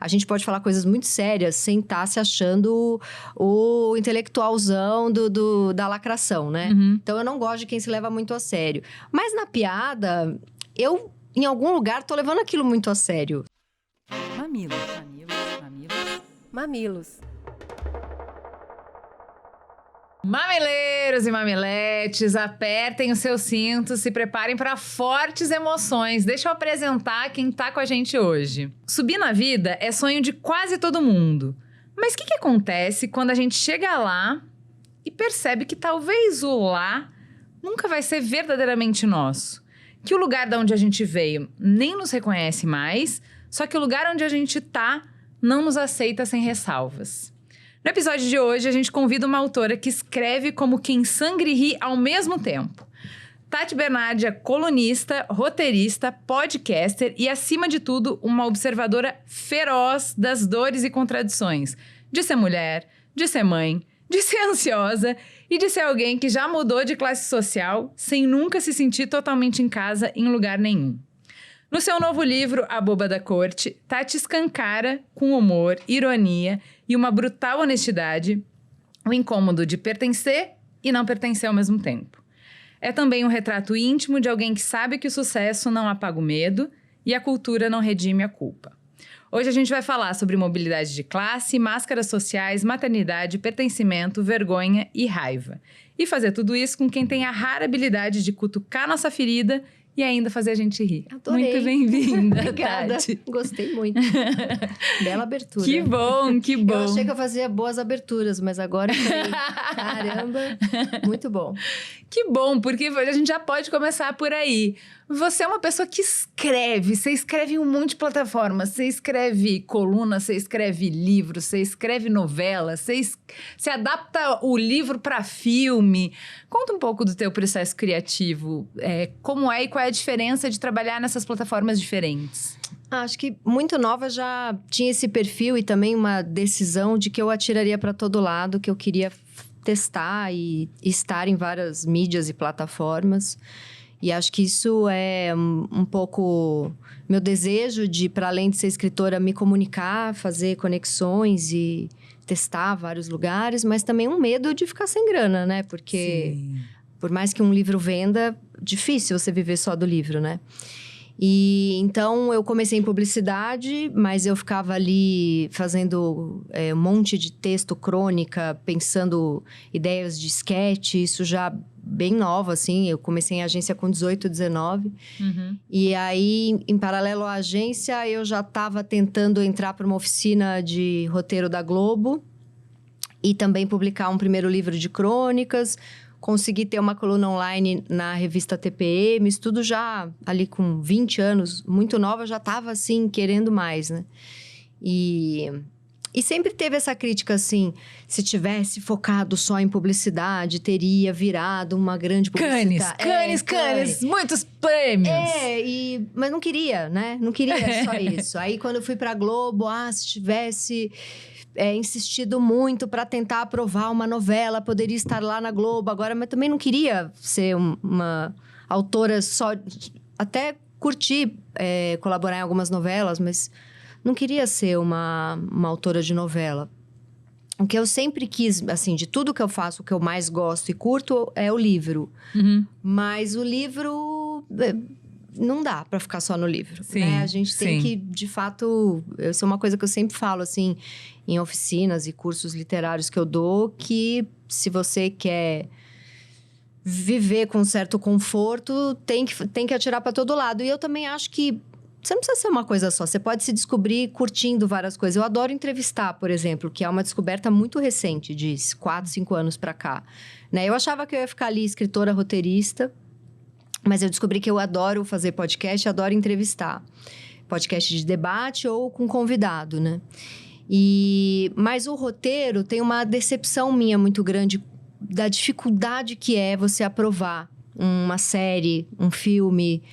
a gente pode falar coisas muito sérias sem estar se achando o intelectualzão da lacração, né? Então, eu não gosto de quem se leva muito a sério. Mas na piada, eu, em algum lugar, tô levando aquilo muito a sério. Mamilos, mamilos, mamilos. Mamilos. Mamileiros e mamiletes, apertem os seus cintos, se preparem para fortes emoções. Deixa eu apresentar quem tá com a gente hoje. Subir na vida é sonho de quase todo mundo. Mas o que acontece quando a gente chega lá e percebe que talvez o lá nunca vai ser verdadeiramente nosso? Que o lugar de onde a gente veio nem nos reconhece mais, só que o lugar onde a gente tá não nos aceita sem ressalvas. No episódio de hoje, a gente convida uma autora que escreve como quem sangra e ri ao mesmo tempo. Tati Bernardi é colunista, roteirista, podcaster e, acima de tudo, uma observadora feroz das dores e contradições de ser mulher, de ser mãe, de ser ansiosa e de ser alguém que já mudou de classe social sem nunca se sentir totalmente em casa em lugar nenhum. No seu novo livro, A Boba da Corte, Tati escancara, com humor, ironia e uma brutal honestidade, o incômodo de pertencer e não pertencer ao mesmo tempo. É também um retrato íntimo de alguém que sabe que o sucesso não apaga o medo e a cultura não redime a culpa. Hoje a gente vai falar sobre mobilidade de classe, máscaras sociais, maternidade, pertencimento, vergonha e raiva. E fazer tudo isso com quem tem a rara habilidade de cutucar nossa ferida e ainda fazer a gente rir. Adorei. Muito bem-vinda, Obrigada. Tati. Gostei muito. Bela abertura. Que bom, que bom. Eu achei que eu fazia boas aberturas, mas agora eu falei, caramba, muito bom. Que bom, porque a gente já pode começar por aí. Você é uma pessoa que escreve, você escreve em um monte de plataformas, você escreve coluna, você escreve livro, você escreve novela, você adapta o livro para filme. Conta um pouco do teu processo criativo, como é e qual é a diferença de trabalhar nessas plataformas diferentes? Acho que muito nova já tinha esse perfil e também uma decisão de que eu atiraria para todo lado, que eu queria testar e estar em várias mídias e plataformas. E acho que isso é um pouco meu desejo de, para além de ser escritora, me comunicar, fazer conexões e testar vários lugares, mas também um medo de ficar sem grana, né? Porque, sim, por mais que um livro venda, difícil você viver só do livro, né? E então eu comecei em publicidade, mas eu ficava ali fazendo um monte de texto, crônica, pensando ideias de sketch, isso já bem nova, assim. Eu comecei em agência com 18, 19. E aí, em paralelo à agência, eu já estava tentando entrar para uma oficina de roteiro da Globo e também publicar um primeiro livro de crônicas. Consegui ter uma coluna online na revista TPM, isso tudo já ali com 20 anos, muito nova, já estava assim, querendo mais, né? E sempre teve essa crítica assim, se tivesse focado só em publicidade, teria virado uma grande publicidade. Cannes, muitos prêmios. Mas não queria, né? Não queria só isso. Aí quando eu fui pra Globo, se tivesse insistido muito para tentar aprovar uma novela, poderia estar lá na Globo agora, mas também não queria ser uma autora só... Até curti colaborar em algumas novelas, mas não queria ser uma autora de novela. O que eu sempre quis, assim, de tudo que eu faço, o que eu mais gosto e curto é o livro. Mas o livro... não dá para ficar só no livro, sim, né? A gente tem que, de fato... Isso é uma coisa que eu sempre falo, assim, em oficinas e cursos literários que eu dou, que se você quer viver com certo conforto, tem que atirar para todo lado. E eu também acho que você não precisa ser uma coisa só. Você pode se descobrir curtindo várias coisas. Eu adoro entrevistar, por exemplo, que é uma descoberta muito recente, de 4, 5 anos para cá. Né? Eu achava que eu ia ficar ali escritora, roteirista... Mas eu descobri que eu adoro fazer podcast, adoro entrevistar. Podcast de debate ou com convidado, né? Mas o roteiro tem uma decepção minha muito grande da dificuldade que é você aprovar uma série, um filme.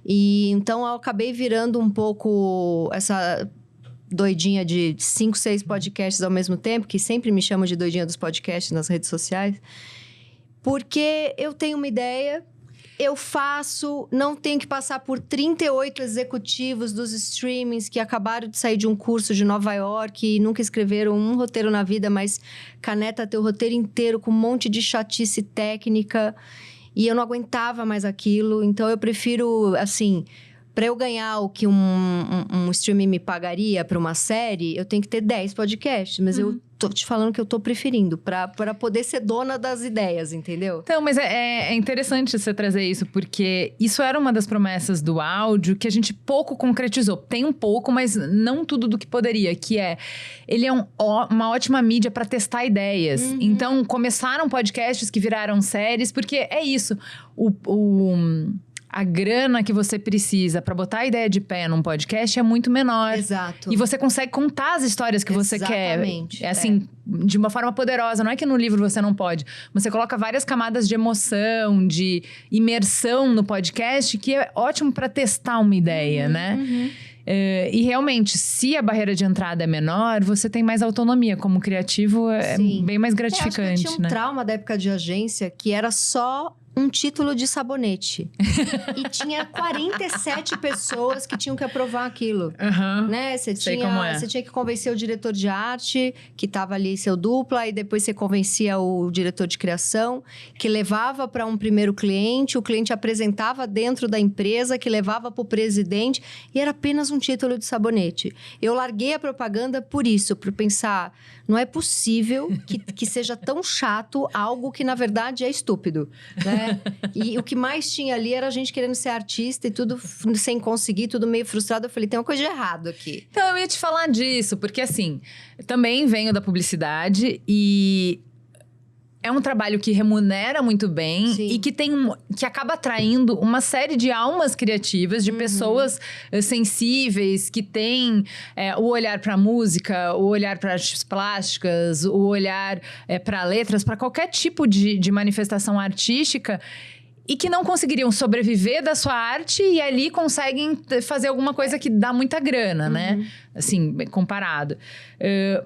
E então eu acabei virando um pouco essa doidinha de 5, 6 podcasts ao mesmo tempo, que sempre me chamam de doidinha dos podcasts nas redes sociais. Porque eu tenho uma ideia... eu faço, não tenho que passar por 38 executivos dos streamings que acabaram de sair de um curso de Nova York e nunca escreveram um roteiro na vida, mas caneta teu roteiro inteiro com um monte de chatice técnica. E eu não aguentava mais aquilo. Então, eu prefiro, assim... Para eu ganhar o que um streaming me pagaria para uma série, eu tenho que ter 10 podcasts. Mas eu tô te falando que eu tô preferindo, para poder ser dona das ideias, entendeu? Então, mas é interessante você trazer isso, porque isso era uma das promessas do áudio que a gente pouco concretizou. Tem um pouco, mas não tudo do que poderia, que é... Ele é uma ótima mídia para testar ideias. Então, começaram podcasts que viraram séries, porque é isso. A grana que você precisa para botar a ideia de pé num podcast é muito menor. Exato. E você consegue contar as histórias que você quer. Exatamente. É assim, de uma forma poderosa. Não é que no livro você não pode. Você coloca várias camadas de emoção, de imersão no podcast, que é ótimo para testar uma ideia, né? E realmente, se a barreira de entrada é menor, você tem mais autonomia. Como criativo, é bem mais gratificante, eu acho que eu tinha um né? trauma da época de agência que era só um título de sabonete. E tinha 47 pessoas que tinham que aprovar aquilo. Né? Você tinha que convencer o diretor de arte, que estava ali seu dupla, e depois você convencia o diretor de criação, que levava para um primeiro cliente, o cliente apresentava dentro da empresa, que levava para o presidente, e era apenas um título de sabonete. Eu larguei a propaganda por isso, por pensar, não é possível que seja tão chato algo que, na verdade, é estúpido, né? E o que mais tinha ali era a gente querendo ser artista e tudo sem conseguir, tudo meio frustrado. Eu falei, tem uma coisa de errado aqui. Então, eu ia te falar disso, porque assim, também venho da publicidade e é um trabalho que remunera muito bem. Sim. E que acaba atraindo uma série de almas criativas, de pessoas sensíveis, que têm o olhar para música, o olhar para artes plásticas, o olhar para letras, para qualquer tipo de manifestação artística. E que não conseguiriam sobreviver da sua arte e ali conseguem fazer alguma coisa que dá muita grana, né? Assim, comparado.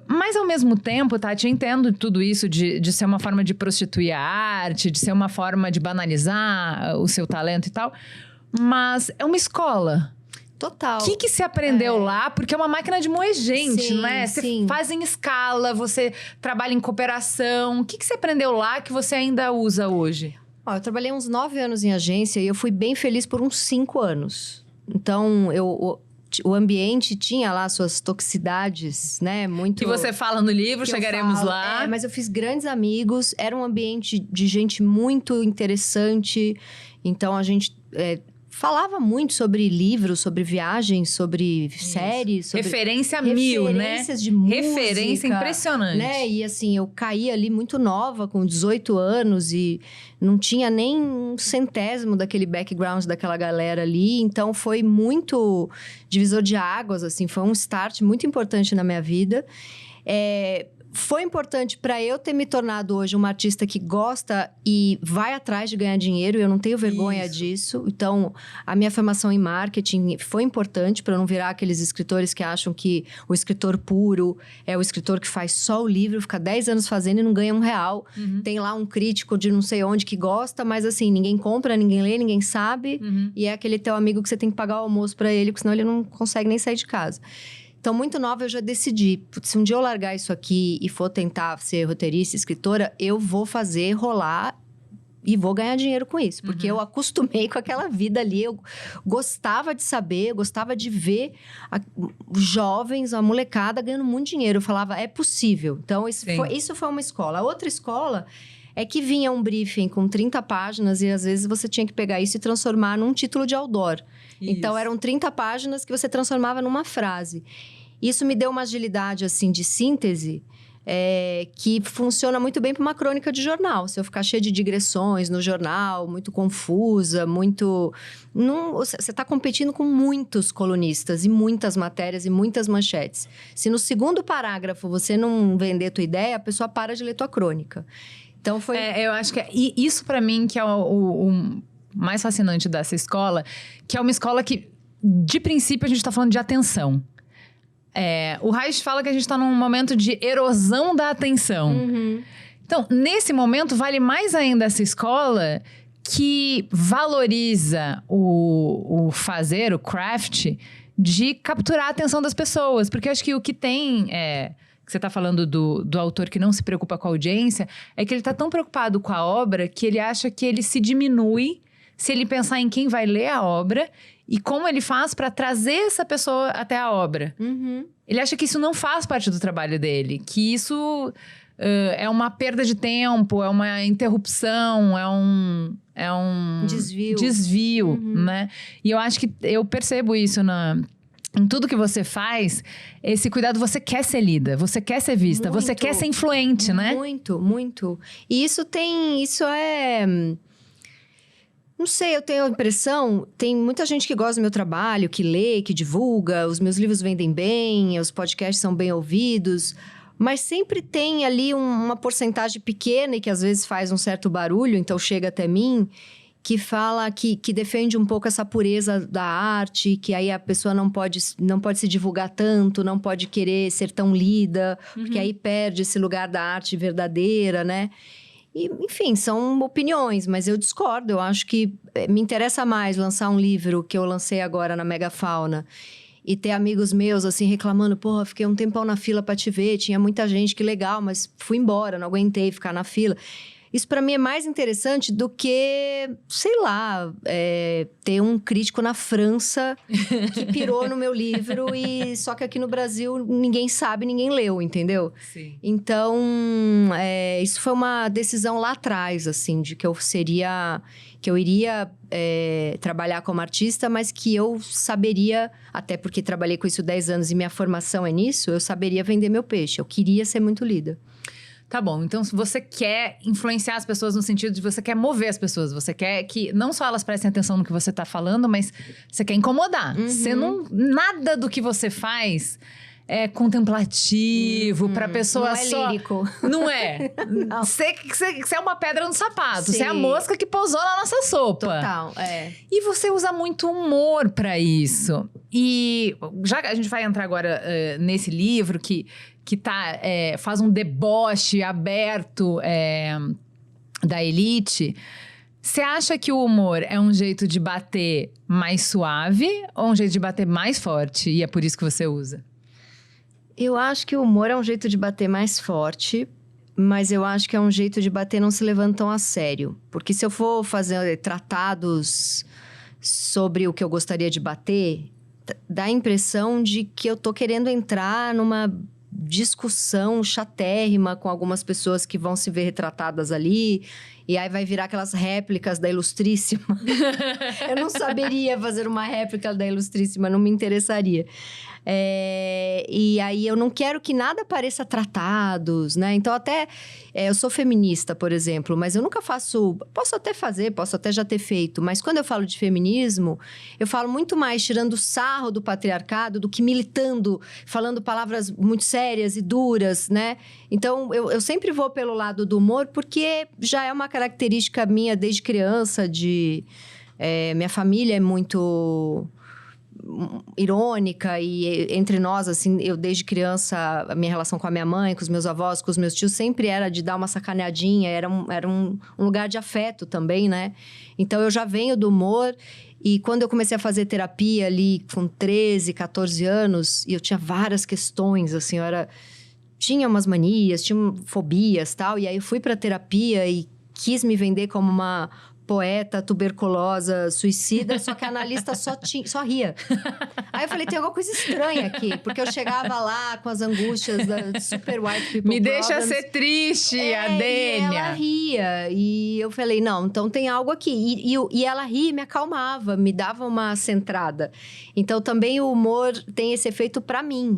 Mas, ao mesmo tempo, Tati, eu entendo tudo isso de ser uma forma de prostituir a arte, de ser uma forma de banalizar o seu talento e tal. Mas é uma escola. Total. O que você aprendeu lá? Porque é uma máquina de moer gente, né? Você faz em escala, você trabalha em cooperação. O que você aprendeu lá que você ainda usa hoje? Eu trabalhei uns 9 anos em agência e eu fui bem feliz por uns 5 anos. Então, o ambiente tinha lá suas toxicidades, né? Muito... Que você fala no livro, chegaremos lá. Mas eu fiz grandes amigos. Era um ambiente de gente muito interessante. Então, a gente... falava muito sobre livros, sobre viagens, sobre séries. Sobre referência mil, né? Referências de música. Referência impressionante. Né? E assim, eu caí ali muito nova, com 18 anos. E não tinha nem um centésimo daquele background daquela galera ali. Então, foi muito divisor de águas, assim. Foi um start muito importante na minha vida. Foi importante para eu ter me tornado hoje uma artista que gosta e vai atrás de ganhar dinheiro. Eu não tenho vergonha disso. Então, a minha formação em marketing foi importante para eu não virar aqueles escritores que acham que o escritor puro é o escritor que faz só o livro, fica 10 anos fazendo e não ganha R$1. Tem lá um crítico de não sei onde que gosta, mas assim, ninguém compra, ninguém lê, ninguém sabe. E é aquele teu amigo que você tem que pagar o almoço para ele, porque senão ele não consegue nem sair de casa. Então, muito nova, eu já decidi. Se um dia eu largar isso aqui e for tentar ser roteirista, escritora, eu vou fazer rolar e vou ganhar dinheiro com isso. Porque eu acostumei com aquela vida ali. Eu gostava de saber, eu gostava de ver os jovens, a molecada ganhando muito dinheiro. Eu falava, é possível. Então, isso foi uma escola. A outra escola é que vinha um briefing com 30 páginas e às vezes você tinha que pegar isso e transformar num título de outdoor. Então, eram 30 páginas que você transformava numa frase. Isso me deu uma agilidade, assim, de síntese que funciona muito bem para uma crônica de jornal. Se eu ficar cheia de digressões no jornal, muito confusa, muito... Você está competindo com muitos colunistas e muitas matérias e muitas manchetes. Se no segundo parágrafo você não vender a tua ideia, a pessoa para de ler tua crônica. Então, foi... eu acho que isso para mim que é o mais fascinante dessa escola, que é uma escola que, de princípio, a gente está falando de atenção. O Reich fala que a gente está num momento de erosão da atenção. Então, nesse momento, vale mais ainda essa escola que valoriza o fazer, o craft, de capturar a atenção das pessoas. Porque eu acho que o que tem... que você tá falando do autor que não se preocupa com a audiência, é que ele tá tão preocupado com a obra que ele acha que ele se diminui se ele pensar em quem vai ler a obra e como ele faz para trazer essa pessoa até a obra. Uhum. Ele acha que isso não faz parte do trabalho dele, que isso é uma perda de tempo, é uma interrupção, é um desvio, né? E eu acho que eu percebo isso em tudo que você faz, esse cuidado, você quer ser lida, você quer ser vista, muito, você quer ser influente, né? Muito, muito. E isso é... Não sei, eu tenho a impressão, tem muita gente que gosta do meu trabalho, que lê, que divulga, os meus livros vendem bem, os podcasts são bem ouvidos, mas sempre tem ali uma porcentagem pequena e que às vezes faz um certo barulho, então chega até mim, que fala, que defende um pouco essa pureza da arte, que aí a pessoa não pode se divulgar tanto, não pode querer ser tão lida, porque aí perde esse lugar da arte verdadeira, né? E, enfim, são opiniões, mas eu discordo. Eu acho que me interessa mais lançar um livro que eu lancei agora na Megafauna e ter amigos meus, assim, reclamando, porra, fiquei um tempão na fila pra te ver, tinha muita gente, que legal, mas fui embora, não aguentei ficar na fila. Isso para mim é mais interessante do que, sei lá, ter um crítico na França que pirou no meu livro e só que aqui no Brasil ninguém sabe, ninguém leu, entendeu? Sim. Então, isso foi uma decisão lá atrás, assim, de que eu iria trabalhar como artista, mas que eu saberia, até porque trabalhei com isso 10 anos e minha formação é nisso, eu saberia vender meu peixe. Eu queria ser muito lida. Tá bom, então se você quer influenciar as pessoas no sentido de você quer mover as pessoas, você quer que não só elas prestem atenção no que você tá falando, mas você quer incomodar. Você nada do que você faz é contemplativo, pra pessoa não é só... lírico. Não é. Não. Você é uma pedra no sapato, Sim. você é a mosca que pousou na nossa sopa. Total, E você usa muito humor pra isso. E já que a gente vai entrar agora nesse livro que faz um deboche aberto da elite, você acha que o humor é um jeito de bater mais suave ou um jeito de bater mais forte? E é por isso que você usa? Eu acho que o humor é um jeito de bater mais forte, mas eu acho que é um jeito de bater não se levando tão a sério. Porque se eu for fazer tratados sobre o que eu gostaria de bater, dá a impressão de que eu tô querendo entrar numa discussão chatérrima com algumas pessoas que vão se ver retratadas ali. E aí vai virar aquelas réplicas da Ilustríssima. Eu não saberia fazer uma réplica da Ilustríssima, não me interessaria. E aí eu não quero que nada pareça tratados, né? Então até, eu sou feminista, por exemplo, mas eu nunca faço... Posso até fazer, posso até já ter feito, mas quando eu falo de feminismo, eu falo muito mais tirando sarro do patriarcado do que militando, falando palavras muito sérias e duras, né? Então eu sempre vou pelo lado do humor, porque já é uma característica minha desde criança de... minha família é muito irônica e entre nós, assim, eu desde criança, a minha relação com a minha mãe, com os meus avós, com os meus tios, sempre era de dar uma sacaneadinha, era um lugar de afeto também, né? Então, eu já venho do humor e quando eu comecei a fazer terapia ali com 13, 14 anos, e eu tinha várias questões, assim, tinha umas manias, tinha fobias e tal, e aí eu fui pra terapia e quis me vender como uma poeta tuberculosa, suicida, só que a analista só ria. Aí eu falei, tem alguma coisa estranha aqui, porque eu chegava lá com as angústias da super white people Me problems. deixa ser triste, a Dênia. E ela ria, e eu falei, não, então tem algo aqui. E ela ria e me acalmava, me dava uma centrada. Então também o humor tem esse efeito pra mim.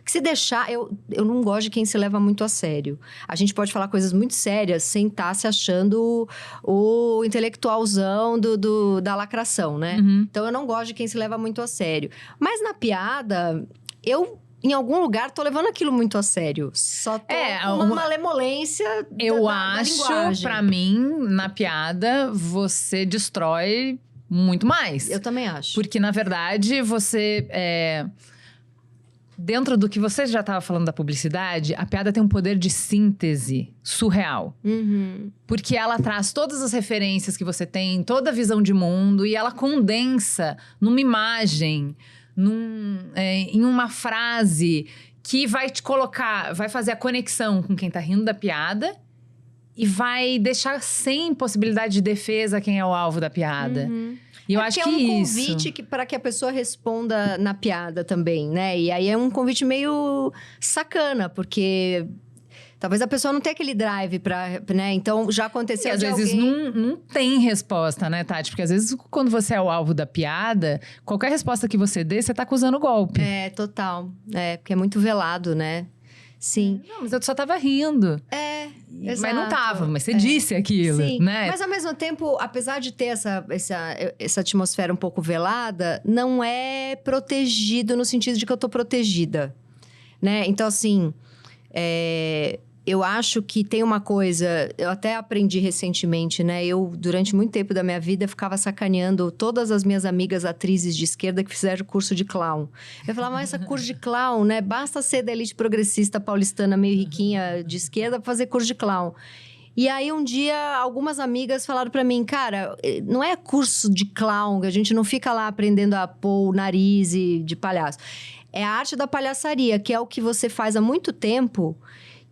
Que se deixar, eu não gosto de quem se leva muito a sério. A gente pode falar coisas muito sérias sem estar se achando o intelectualzão da lacração, né? Então, eu não gosto de quem se leva muito a sério. Mas na piada, em algum lugar, tô levando aquilo muito a sério. Só tô com uma malemolência da linguagem. Pra mim, na piada, você destrói muito mais. Eu também acho. Porque, na verdade, você... dentro do que você já estava falando da publicidade, a piada tem um poder de síntese surreal. Porque ela traz todas as referências que você tem, toda a visão de mundo, e ela condensa numa imagem, em uma frase que vai te colocar, vai fazer a conexão com quem tá rindo da piada e vai deixar sem possibilidade de defesa quem é o alvo da piada. E eu acho que é um isso... convite para que a pessoa responda na piada também, né? E aí é um convite meio sacana, porque talvez a pessoa não tenha aquele drive pra, né? Então, já aconteceu E às de vezes alguém... não tem resposta, né, Tati? Porque às vezes quando você é o alvo da piada, qualquer resposta que você dê, você tá acusando golpe. É, total. É, porque é muito velado, né? Sim. Não, mas eu só tava rindo. Exato. Mas não tava, mas você disse aquilo, Sim, né? mas ao mesmo tempo, apesar de ter essa atmosfera um pouco velada, não é protegido no sentido de que eu tô protegida, né? Então, assim, eu acho que tem uma coisa... Eu até aprendi recentemente, né? Eu, durante muito tempo da minha vida, ficava sacaneando todas as minhas amigas atrizes de esquerda que fizeram curso de clown. Eu falava, mas esse curso de clown, né? Basta ser da elite progressista paulistana meio riquinha de esquerda pra fazer curso de clown. E aí, um dia, algumas amigas falaram pra mim, cara, não é curso de clown, a gente não fica lá aprendendo a pôr o nariz de palhaço. É a arte da palhaçaria, que é o que você faz há muito tempo...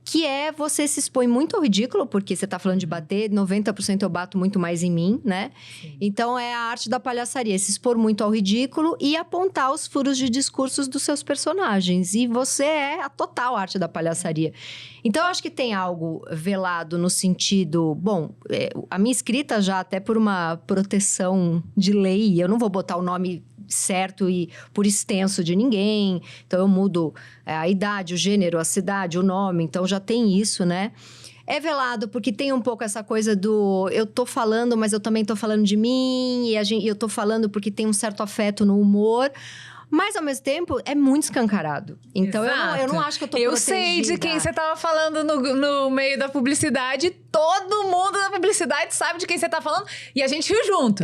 Que é você se expõe muito ao ridículo, porque você tá falando de bater, 90% eu bato muito mais em mim, né? Sim. Então, é a arte da palhaçaria, se expor muito ao ridículo e apontar os furos de discursos dos seus personagens. E você é a total arte da palhaçaria. Então, eu acho que tem algo velado no sentido... Bom, a minha escrita já até por uma proteção de lei, eu não vou botar o nome... certo e por extenso de ninguém. Então, eu mudo a idade, o gênero, a cidade, o nome. Então, já tem isso, né? É velado porque tem um pouco essa coisa do... Eu tô falando, mas eu também tô falando de mim. E eu tô falando porque tem um certo afeto no humor. Mas, ao mesmo tempo, é muito escancarado. Então, eu não acho que eu tô protegida. Eu sei de quem você tava falando no meio da publicidade. Todo mundo da publicidade sabe de quem você tá falando. E a gente riu junto.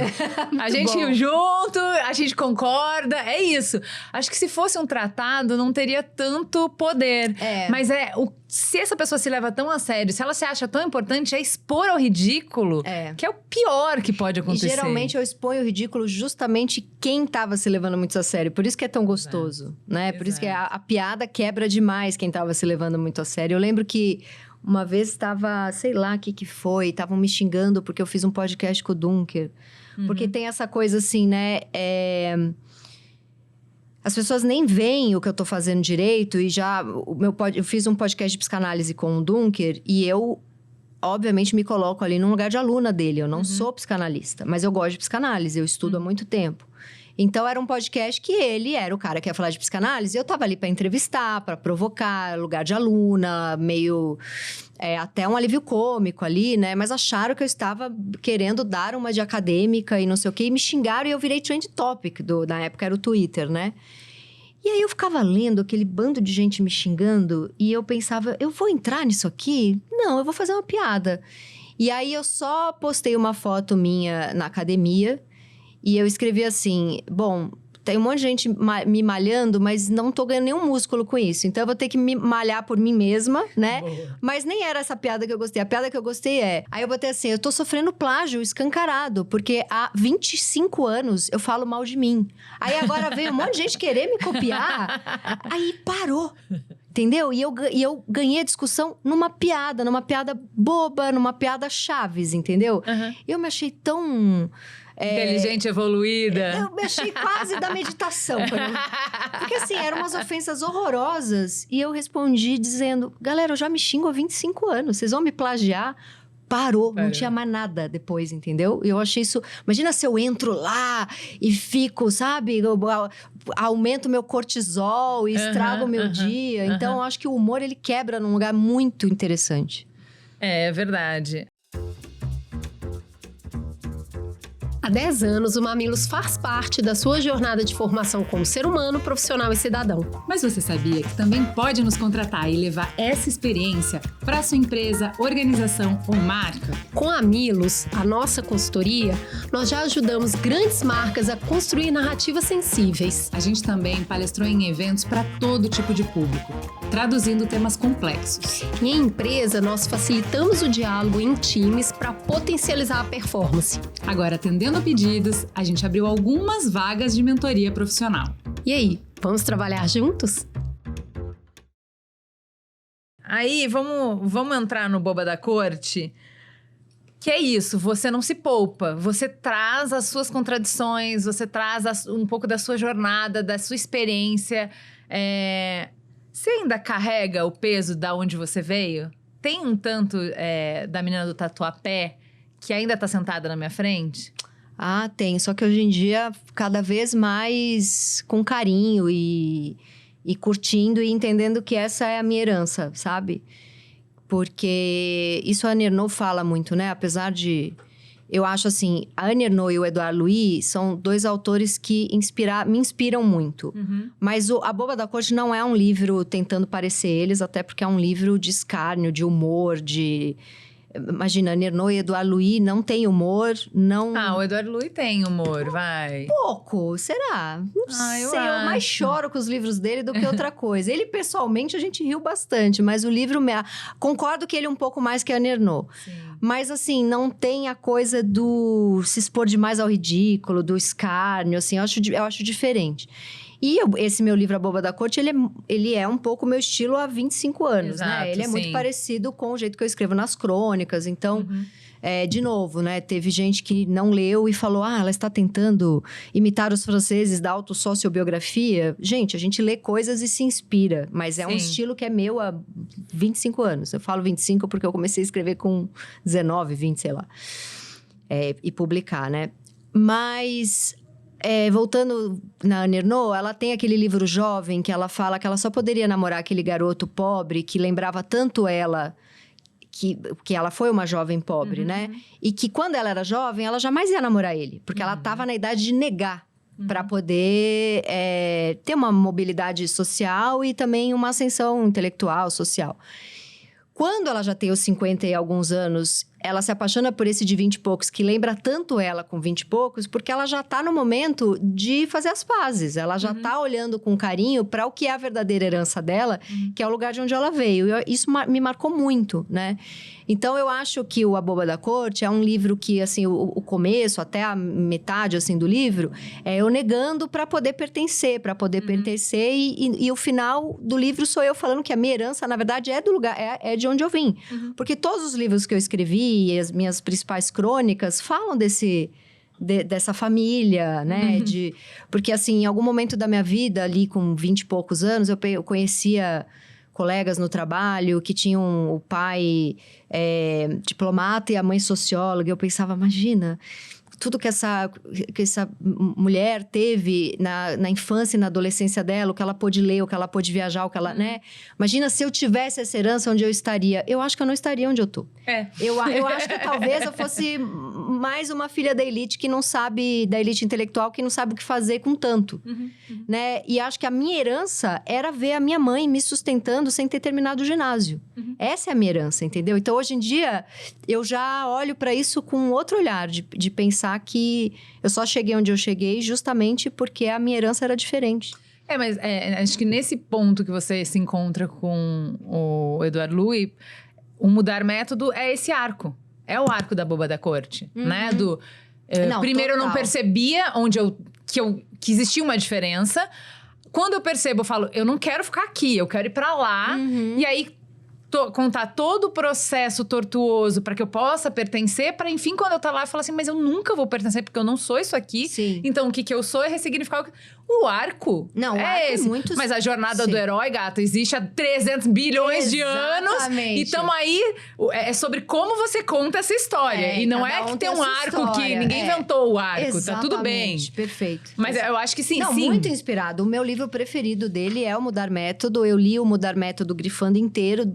A gente riu junto, a gente concorda. É isso. Acho que se fosse um tratado, não teria tanto poder. Mas se essa pessoa se leva tão a sério, se ela se acha tão importante, é expor ao ridículo, que é o pior que pode acontecer. E geralmente eu exponho o ridículo justamente quem tava se levando muito a sério. Por isso que é tão gostoso, né? Por isso que a piada quebra demais quem tava se levando muito a sério. Eu lembro que uma vez estava, sei lá o que foi, estavam me xingando porque eu fiz um podcast com o Dunker. Porque tem essa coisa assim, né? As pessoas nem veem o que eu tô fazendo direito e eu fiz um podcast de psicanálise com o Dunker e eu, obviamente, me coloco ali num lugar de aluna dele. Eu não sou psicanalista, mas eu gosto de psicanálise, eu estudo há muito tempo. Então, era um podcast que ele era o cara que ia falar de psicanálise. Eu tava ali pra entrevistar, pra provocar, lugar de aluna, meio... até um alívio cômico ali, né? Mas acharam que eu estava querendo dar uma de acadêmica e não sei o quê. E me xingaram e eu virei trend topic, na época era o Twitter, né? E aí, eu ficava lendo aquele bando de gente me xingando. E eu pensava, eu vou entrar nisso aqui? Não, eu vou fazer uma piada. E aí, eu só postei uma foto minha na academia... E eu escrevi assim, bom, tem um monte de gente me malhando, mas não tô ganhando nenhum músculo com isso. Então, eu vou ter que me malhar por mim mesma, né? Boa. Mas nem era essa piada que eu gostei. A piada que eu gostei Aí eu botei assim, eu tô sofrendo plágio escancarado. Porque há 25 anos eu falo mal de mim. Aí agora veio um monte de gente querer me copiar. Aí parou. Entendeu? E eu ganhei a discussão numa piada boba, numa piada Chaves, entendeu? Eu me achei tão... inteligente, evoluída. Eu me achei quase da meditação. Porque assim, eram umas ofensas horrorosas. E eu respondi dizendo, galera, eu já me xingo há 25 anos. Vocês vão me plagiar? Parou, não tinha mais nada depois, entendeu? Eu achei isso... Imagina se eu entro lá e fico, sabe? Eu aumento meu cortisol e estrago o meu dia. Então, eu acho que o humor, ele quebra num lugar muito interessante. É verdade. Há 10 anos, o Mamilos faz parte da sua jornada de formação como ser humano, profissional e cidadão. Mas você sabia que também pode nos contratar e levar essa experiência para sua empresa, organização ou marca? Com a Mamilos, a nossa consultoria, nós já ajudamos grandes marcas a construir narrativas sensíveis. A gente também palestrou em eventos para todo tipo de público, traduzindo temas complexos. E em empresa, nós facilitamos o diálogo em times para potencializar a performance. Agora, atendendo a pedidos, a gente abriu algumas vagas de mentoria profissional. E aí, vamos trabalhar juntos? Aí, vamos entrar no Boba da Corte? Que é isso, você não se poupa, você traz as suas contradições, você traz um pouco da sua jornada, da sua experiência. Você ainda carrega o peso da onde você veio? Tem um tanto da menina do Tatuapé que ainda tá sentada na minha frente? Ah, tem. Só que hoje em dia, cada vez mais com carinho e curtindo e entendendo que essa é a minha herança, sabe? Porque isso a Annie Ernaux fala muito, né? Apesar de... Eu acho assim, a Annie Ernaux e o Edouard Louis são dois autores que me inspiram muito. Uhum. Mas A Boba da Corte não é um livro tentando parecer eles, até porque é um livro de escárnio, de humor, de... Imagina, Annie Ernaux e Edouard Louis não tem humor, não... Ah, o Edouard Louis tem humor, vai. Pouco, será? Não sei, eu mais choro com os livros dele do que outra coisa. Ele, pessoalmente, a gente riu bastante, mas o livro... Concordo que ele é um pouco mais que a Annie Ernaux. Sim. Mas, assim, não tem a coisa do se expor demais ao ridículo, do escárnio, assim, eu acho diferente. E esse meu livro, A Boba da Corte, ele é um pouco o meu estilo há 25 anos, Exato, né? Ele é muito sim. parecido com o jeito que eu escrevo nas crônicas. Então, de novo, né? Teve gente que não leu e falou... ela está tentando imitar os franceses da autossociobiografia. Gente, a gente lê coisas e se inspira. Mas é um Sim. estilo que é meu há 25 anos. Eu falo 25 porque eu comecei a escrever com 19, 20, sei lá. E publicar, né? Mas... voltando na Annie Ernaux, ela tem aquele livro jovem que ela fala que ela só poderia namorar aquele garoto pobre que lembrava tanto ela, que ela foi uma jovem pobre, né? E que quando ela era jovem, ela jamais ia namorar ele, porque ela estava na idade de negar para poder ter uma mobilidade social e também uma ascensão intelectual, social. Quando ela já tem os 50 e alguns anos, ela se apaixona por esse de 20 e poucos, que lembra tanto ela com 20 e poucos, porque ela já tá no momento de fazer as pazes. Ela já tá olhando com carinho para o que é a verdadeira herança dela, que é o lugar de onde ela veio. E isso me marcou muito, né? Então, eu acho que o A Boba da Corte é um livro que, assim, o começo, até a metade, assim, do livro, é eu negando para poder pertencer, e o final do livro sou eu falando que a minha herança, na verdade, é do lugar, é de onde eu vim. Porque todos os livros que eu escrevi, e as minhas principais crônicas, falam dessa família, né? Porque, assim, em algum momento da minha vida, ali com 20 e poucos anos, eu conhecia colegas no trabalho que tinham o pai diplomata e a mãe socióloga. Eu pensava, imagina... Tudo que essa mulher teve na infância e na adolescência dela, o que ela pôde ler, o que ela pôde viajar, o que ela, né? Imagina se eu tivesse essa herança, onde eu estaria. Eu acho que eu não estaria onde eu tô. Eu acho que talvez eu fosse mais uma filha da elite que não sabe, da elite intelectual, que não sabe o que fazer com tanto, né? E acho que a minha herança era ver a minha mãe me sustentando sem ter terminado o ginásio. Essa é a minha herança, entendeu? Então, hoje em dia, eu já olho para isso com outro olhar, de pensar que eu só cheguei onde eu cheguei justamente porque a minha herança era diferente. Mas acho que nesse ponto que você se encontra com o Edouard Louis, o mudar método é esse arco. É o arco da Boba da Corte, né? Primeiro, eu não percebia que existia uma diferença. Quando eu percebo, eu falo, eu não quero ficar aqui, eu quero ir pra lá. E aí... contar todo o processo tortuoso para que eu possa pertencer, para enfim, quando eu tá lá, eu falo assim, mas eu nunca vou pertencer porque eu não sou isso aqui. Sim. Então, o que eu sou é ressignificar o arco. Não, o arco esse. É muito... Mas a jornada do herói, gata, existe há 300 bilhões de anos. E tamo aí, é sobre como você conta essa história. E não é que tem um arco que ninguém inventou o arco, exatamente, tá tudo bem. Perfeito. Mas eu acho que sim, não, sim. Muito inspirado. O meu livro preferido dele é O Mudar Método. Eu li O Mudar Método grifando inteiro,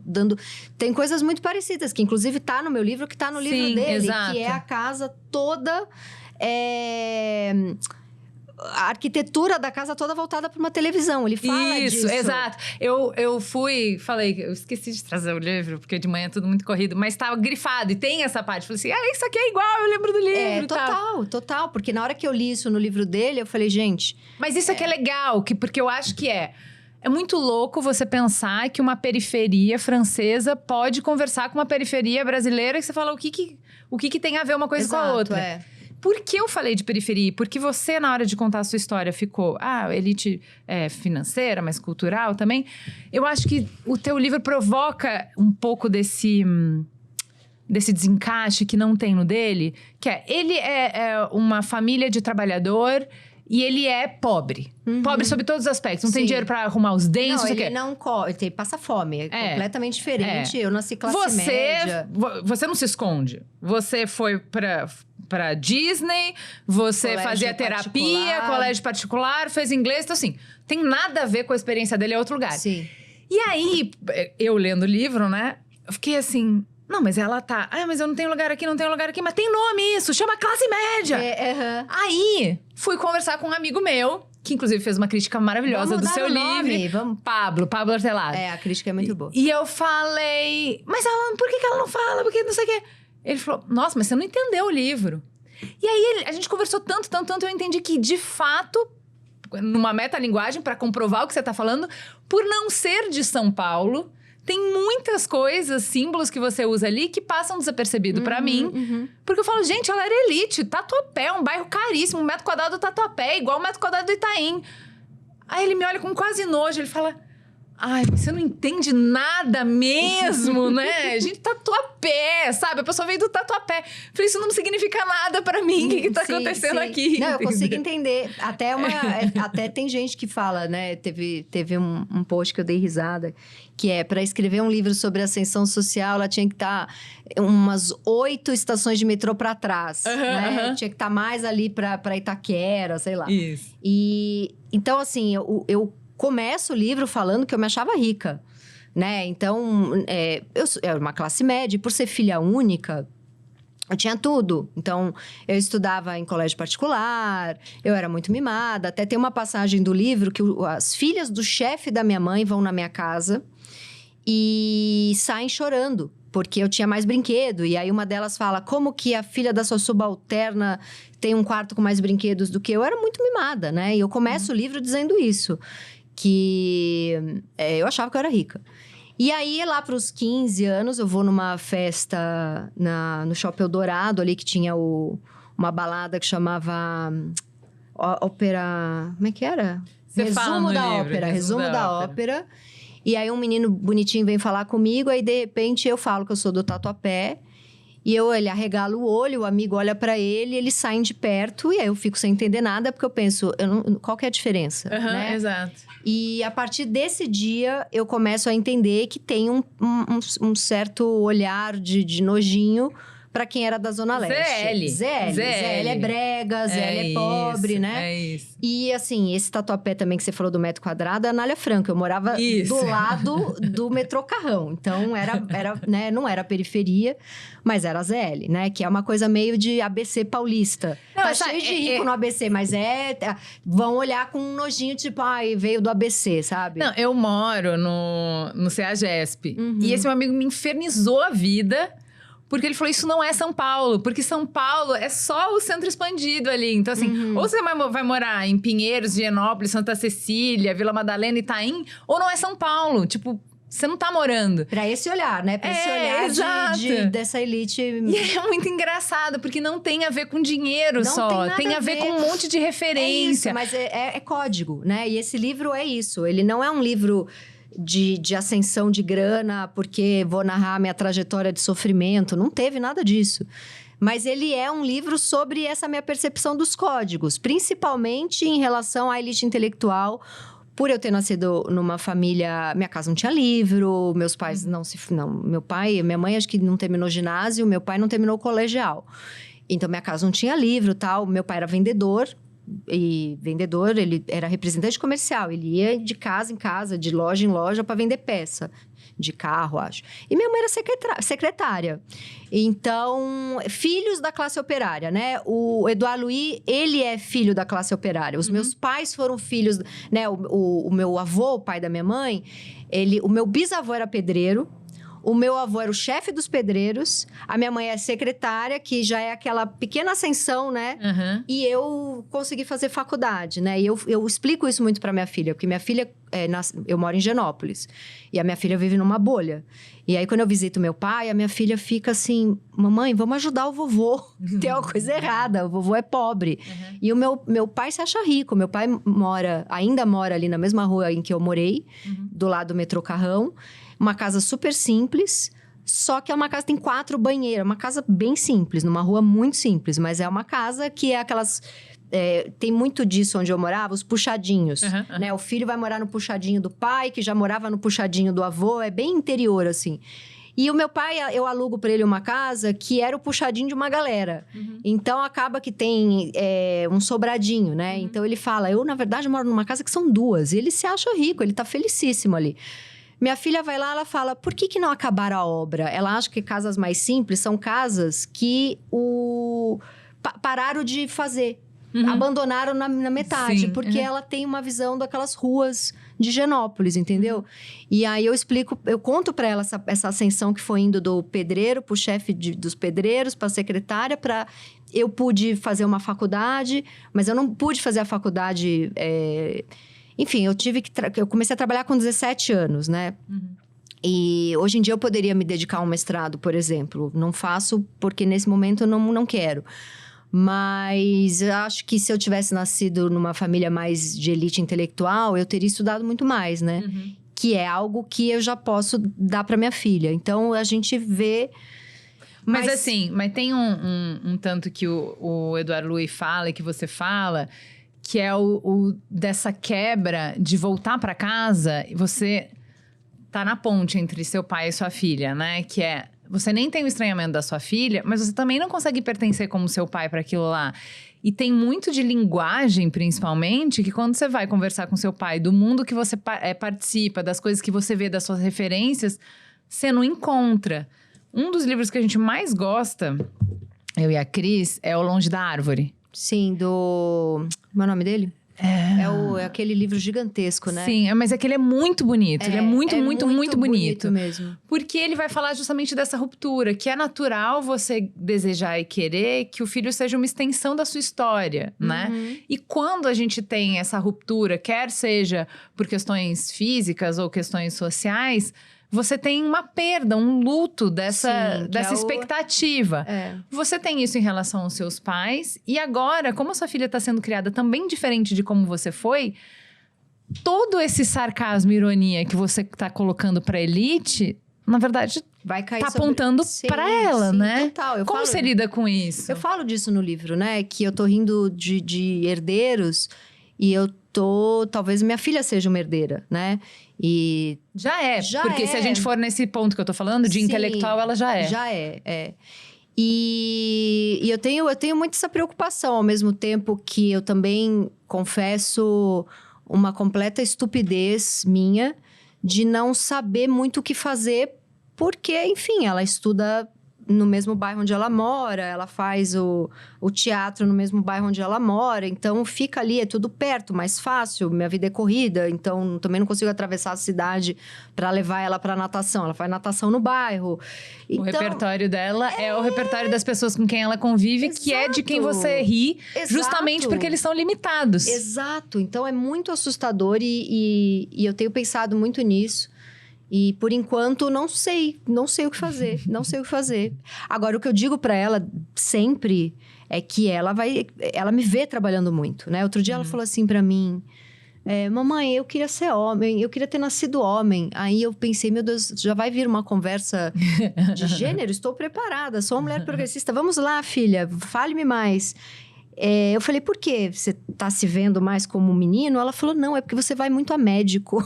Tem coisas muito parecidas, que inclusive tá no meu livro, que tá no livro dele. Exato. Que é a casa toda a arquitetura da casa toda voltada para uma televisão. Ele fala disso. Isso, exato. Eu esqueci de trazer o livro, porque de manhã é tudo muito corrido, mas estava grifado e tem essa parte. Falei assim, isso aqui é igual, eu lembro do livro. Total. Porque na hora que eu li isso no livro dele, eu falei, gente... Mas isso aqui é legal, porque eu acho que é muito louco você pensar que uma periferia francesa pode conversar com uma periferia brasileira, e você fala, o que tem a ver uma coisa com a outra? Por que eu falei de periferia? Porque você, na hora de contar a sua história, ficou... elite financeira, mas cultural também. Eu acho que o teu livro provoca um pouco desse desencaixe que não tem no dele. Que ele é uma família de trabalhador... E ele é pobre. Pobre sob todos os aspectos. Não tem dinheiro pra arrumar os dentes, não ele não ele passa fome. É completamente diferente. Eu nasci classe média. Você não se esconde. Você foi pra Disney, você colégio fazia terapia, colégio particular, fez inglês. Então, assim, tem nada a ver com a experiência dele em outro lugar. Sim. E aí, eu lendo o livro, né? Eu fiquei assim... Não, mas ela tá... mas eu não tenho lugar aqui, não tenho lugar aqui. Mas tem nome isso, chama classe média. Aí, fui conversar com um amigo meu, que inclusive fez uma crítica maravilhosa do seu livro. Pablo Artelado. A crítica é muito boa. E eu falei... Mas por que ela não fala? Porque não sei o quê. Ele falou, nossa, mas você não entendeu o livro. E aí, a gente conversou tanto, eu entendi que, de fato... Numa metalinguagem, para comprovar o que você tá falando, por não ser de São Paulo... Tem muitas coisas, símbolos que você usa ali que passam desapercebido pra mim. Porque eu falo, gente, ela era elite. Tatuapé é um bairro caríssimo. 1 metro quadrado do Tatuapé é igual 1 metro quadrado do Itaim. Aí ele me olha com quase nojo. Ele fala... você não entende nada mesmo, né? Gente, Tatuapé, sabe? A pessoa veio do Tatuapé. Falei, isso não significa nada pra mim. O que tá acontecendo aqui? Não, eu consigo entender. Até tem gente que fala, né? Teve um post que eu dei risada. Que pra escrever um livro sobre ascensão social, ela tinha que estar umas 8 estações de metrô pra trás, né? Tinha que estar mais ali pra Itaquera, sei lá. Isso. Então, assim, eu começo o livro falando que eu me achava rica, né? Então, eu era uma classe média. E por ser filha única, eu tinha tudo. Então, eu estudava em colégio particular, eu era muito mimada. Até tem uma passagem do livro que as filhas do chefe da minha mãe vão na minha casa e saem chorando, porque eu tinha mais brinquedo. E aí, uma delas fala, como que a filha da sua subalterna tem um quarto com mais brinquedos do que eu? Eu era muito mimada, né? E eu começo o livro dizendo isso. Que eu achava que eu era rica. E aí, lá para os 15 anos, eu vou numa festa no Shopping Eldorado, ali que tinha uma balada que chamava Ópera... Como é que era? Resumo da Ópera. E aí, um menino bonitinho vem falar comigo, aí, de repente, eu falo que eu sou do Tatuapé. E ele arregala o olho, o amigo olha pra ele, eles saem de perto. E aí, eu fico sem entender nada, porque eu penso, qual que é a diferença, né? Exato. E a partir desse dia, eu começo a entender que tem um certo olhar de nojinho para quem era da Zona Leste. ZL é brega, ZL é pobre, né? É isso. E assim, esse Tatuapé também que você falou do metro quadrado é Anália Franco. Eu morava do lado do metrô Carrão. Então, né, não era periferia, mas era ZL, né? Que é uma coisa meio de ABC paulista. Tá cheio de rico no ABC, mas vão olhar com um nojinho, tipo, veio do ABC, sabe? Não, eu moro no CEAGESP. E esse meu amigo me infernizou a vida... Porque ele falou, isso não é São Paulo. Porque São Paulo é só o centro expandido ali. Então, assim, ou você vai morar em Pinheiros, Higienópolis, Santa Cecília, Vila Madalena, Itaim, ou não é São Paulo. Tipo, você não tá morando. Pra esse olhar, né? Pra esse olhar dessa elite. E é muito engraçado, porque não tem a ver com dinheiro só. Tem a ver com um monte de referência. É isso, mas é código, né? E esse livro é isso. Ele não é um livro... De ascensão de grana, porque vou narrar minha trajetória de sofrimento. Não teve nada disso. Mas ele é um livro sobre essa minha percepção dos códigos. Principalmente em relação à elite intelectual. Por eu ter nascido numa família... Minha casa não tinha livro, meus pais não... Minha mãe acho que não terminou ginásio, meu pai não terminou colegial. Então, minha casa não tinha livro, tal. Meu pai era vendedor. e vendedor, ele era representante comercial. Ele ia de casa em casa, de loja em loja para vender peça. De carro, acho. E minha mãe era secretária. Então, filhos da classe operária, né? O Edouard Louis, ele é filho da classe operária. Os meus pais foram filhos, né? O meu avô, o pai da minha mãe, o meu bisavô era pedreiro. O meu avô era o chefe dos pedreiros. A minha mãe é secretária, que já é aquela pequena ascensão, né? Uhum. E eu consegui fazer faculdade, né? E eu explico isso muito pra minha filha. Porque minha filha... eu moro em Genópolis. E a minha filha vive numa bolha. E aí, quando eu visito meu pai, a minha filha fica assim... Mamãe, vamos ajudar o vovô. Tem uma coisa errada. O vovô é pobre. Uhum. E o meu pai se acha rico. Meu pai ainda mora ali na mesma rua em que eu morei. Do lado do metrô Carrão. Uma casa super simples, só que é uma casa que tem 4 banheiros. Uma casa bem simples, numa rua muito simples. Mas é uma casa que é aquelas... tem muito disso onde eu morava, os puxadinhos. Né? O filho vai morar no puxadinho do pai, que já morava no puxadinho do avô. É bem interior, assim. E o meu pai, eu alugo para ele uma casa que era o puxadinho de uma galera. Então, acaba que tem um sobradinho, né? Então, ele fala, eu, na verdade, moro numa casa que são 2. E ele se acha rico, ele tá felicíssimo ali. Minha filha vai lá, ela fala, por que não acabaram a obra? Ela acha que casas mais simples são casas que pararam de fazer. Abandonaram na metade. Sim, porque ela tem uma visão daquelas ruas de Genópolis, entendeu? E aí eu conto pra ela essa ascensão que foi indo do pedreiro pro chefe dos pedreiros, pra secretária, eu pude fazer uma faculdade, mas eu não pude fazer a faculdade... Enfim, eu comecei a trabalhar com 17 anos, né? E hoje em dia eu poderia me dedicar a um mestrado, por exemplo. Não faço porque nesse momento eu não quero. Mas eu acho que se eu tivesse nascido numa família mais de elite intelectual, eu teria estudado muito mais, né? Que é algo que eu já posso dar para minha filha. Então, a gente vê... Mas assim, tem um tanto que o Edouard Louis fala e que você fala... Que é dessa quebra de voltar para casa e você tá na ponte entre seu pai e sua filha, né? Que é, você nem tem o estranhamento da sua filha, mas você também não consegue pertencer como seu pai para aquilo lá. E tem muito de linguagem, principalmente, que quando você vai conversar com seu pai do mundo que você participa, das coisas que você vê, das suas referências, você não encontra. Um dos livros que a gente mais gosta, eu e a Cris, é O Longe da Árvore. Sim, Como é o nome dele? É aquele livro gigantesco, né? Sim, mas é que ele é muito bonito. Ele é muito bonito mesmo. Porque ele vai falar justamente dessa ruptura. Que é natural você desejar e querer que o filho seja uma extensão da sua história, né? E quando a gente tem essa ruptura, quer seja por questões físicas ou questões sociais... Você tem uma perda, um luto dessa expectativa. Você tem isso em relação aos seus pais. E agora, como a sua filha está sendo criada também diferente de como você foi... Todo esse sarcasmo e ironia que você está colocando para a elite... Na verdade, vai cair tá apontando para ela, né? Total. Como você lida com isso? Eu falo disso no livro, né? Que eu tô rindo de herdeiros... E eu talvez minha filha seja uma herdeira, né? E... Porque se a gente for nesse ponto que eu tô falando, de intelectual, ela já é. Já é. E eu tenho muito essa preocupação, ao mesmo tempo que eu também confesso uma completa estupidez minha de não saber muito o que fazer, porque, enfim, ela estuda no mesmo bairro onde ela mora, ela faz o teatro no mesmo bairro onde ela mora, então fica ali, é tudo perto, mais fácil, minha vida é corrida, então também não consigo atravessar a cidade para levar ela para natação, ela faz natação no bairro. Então, o repertório dela é o repertório das pessoas com quem ela convive, que é de quem você ri, justamente porque eles são limitados. Exato, então é muito assustador e eu tenho pensado muito nisso. E, por enquanto, não sei o que fazer, Agora, o que eu digo pra ela sempre é que ela me vê trabalhando muito, né? Outro dia ela falou assim pra mim, mamãe, eu queria ser homem, eu queria ter nascido homem. Aí eu pensei, meu Deus, já vai vir uma conversa de gênero? Estou preparada, sou uma mulher progressista. Vamos lá, filha, fale-me mais. Eu falei, por quê? Você tá se vendo mais como um menino? Ela falou, não, é porque você vai muito a médico.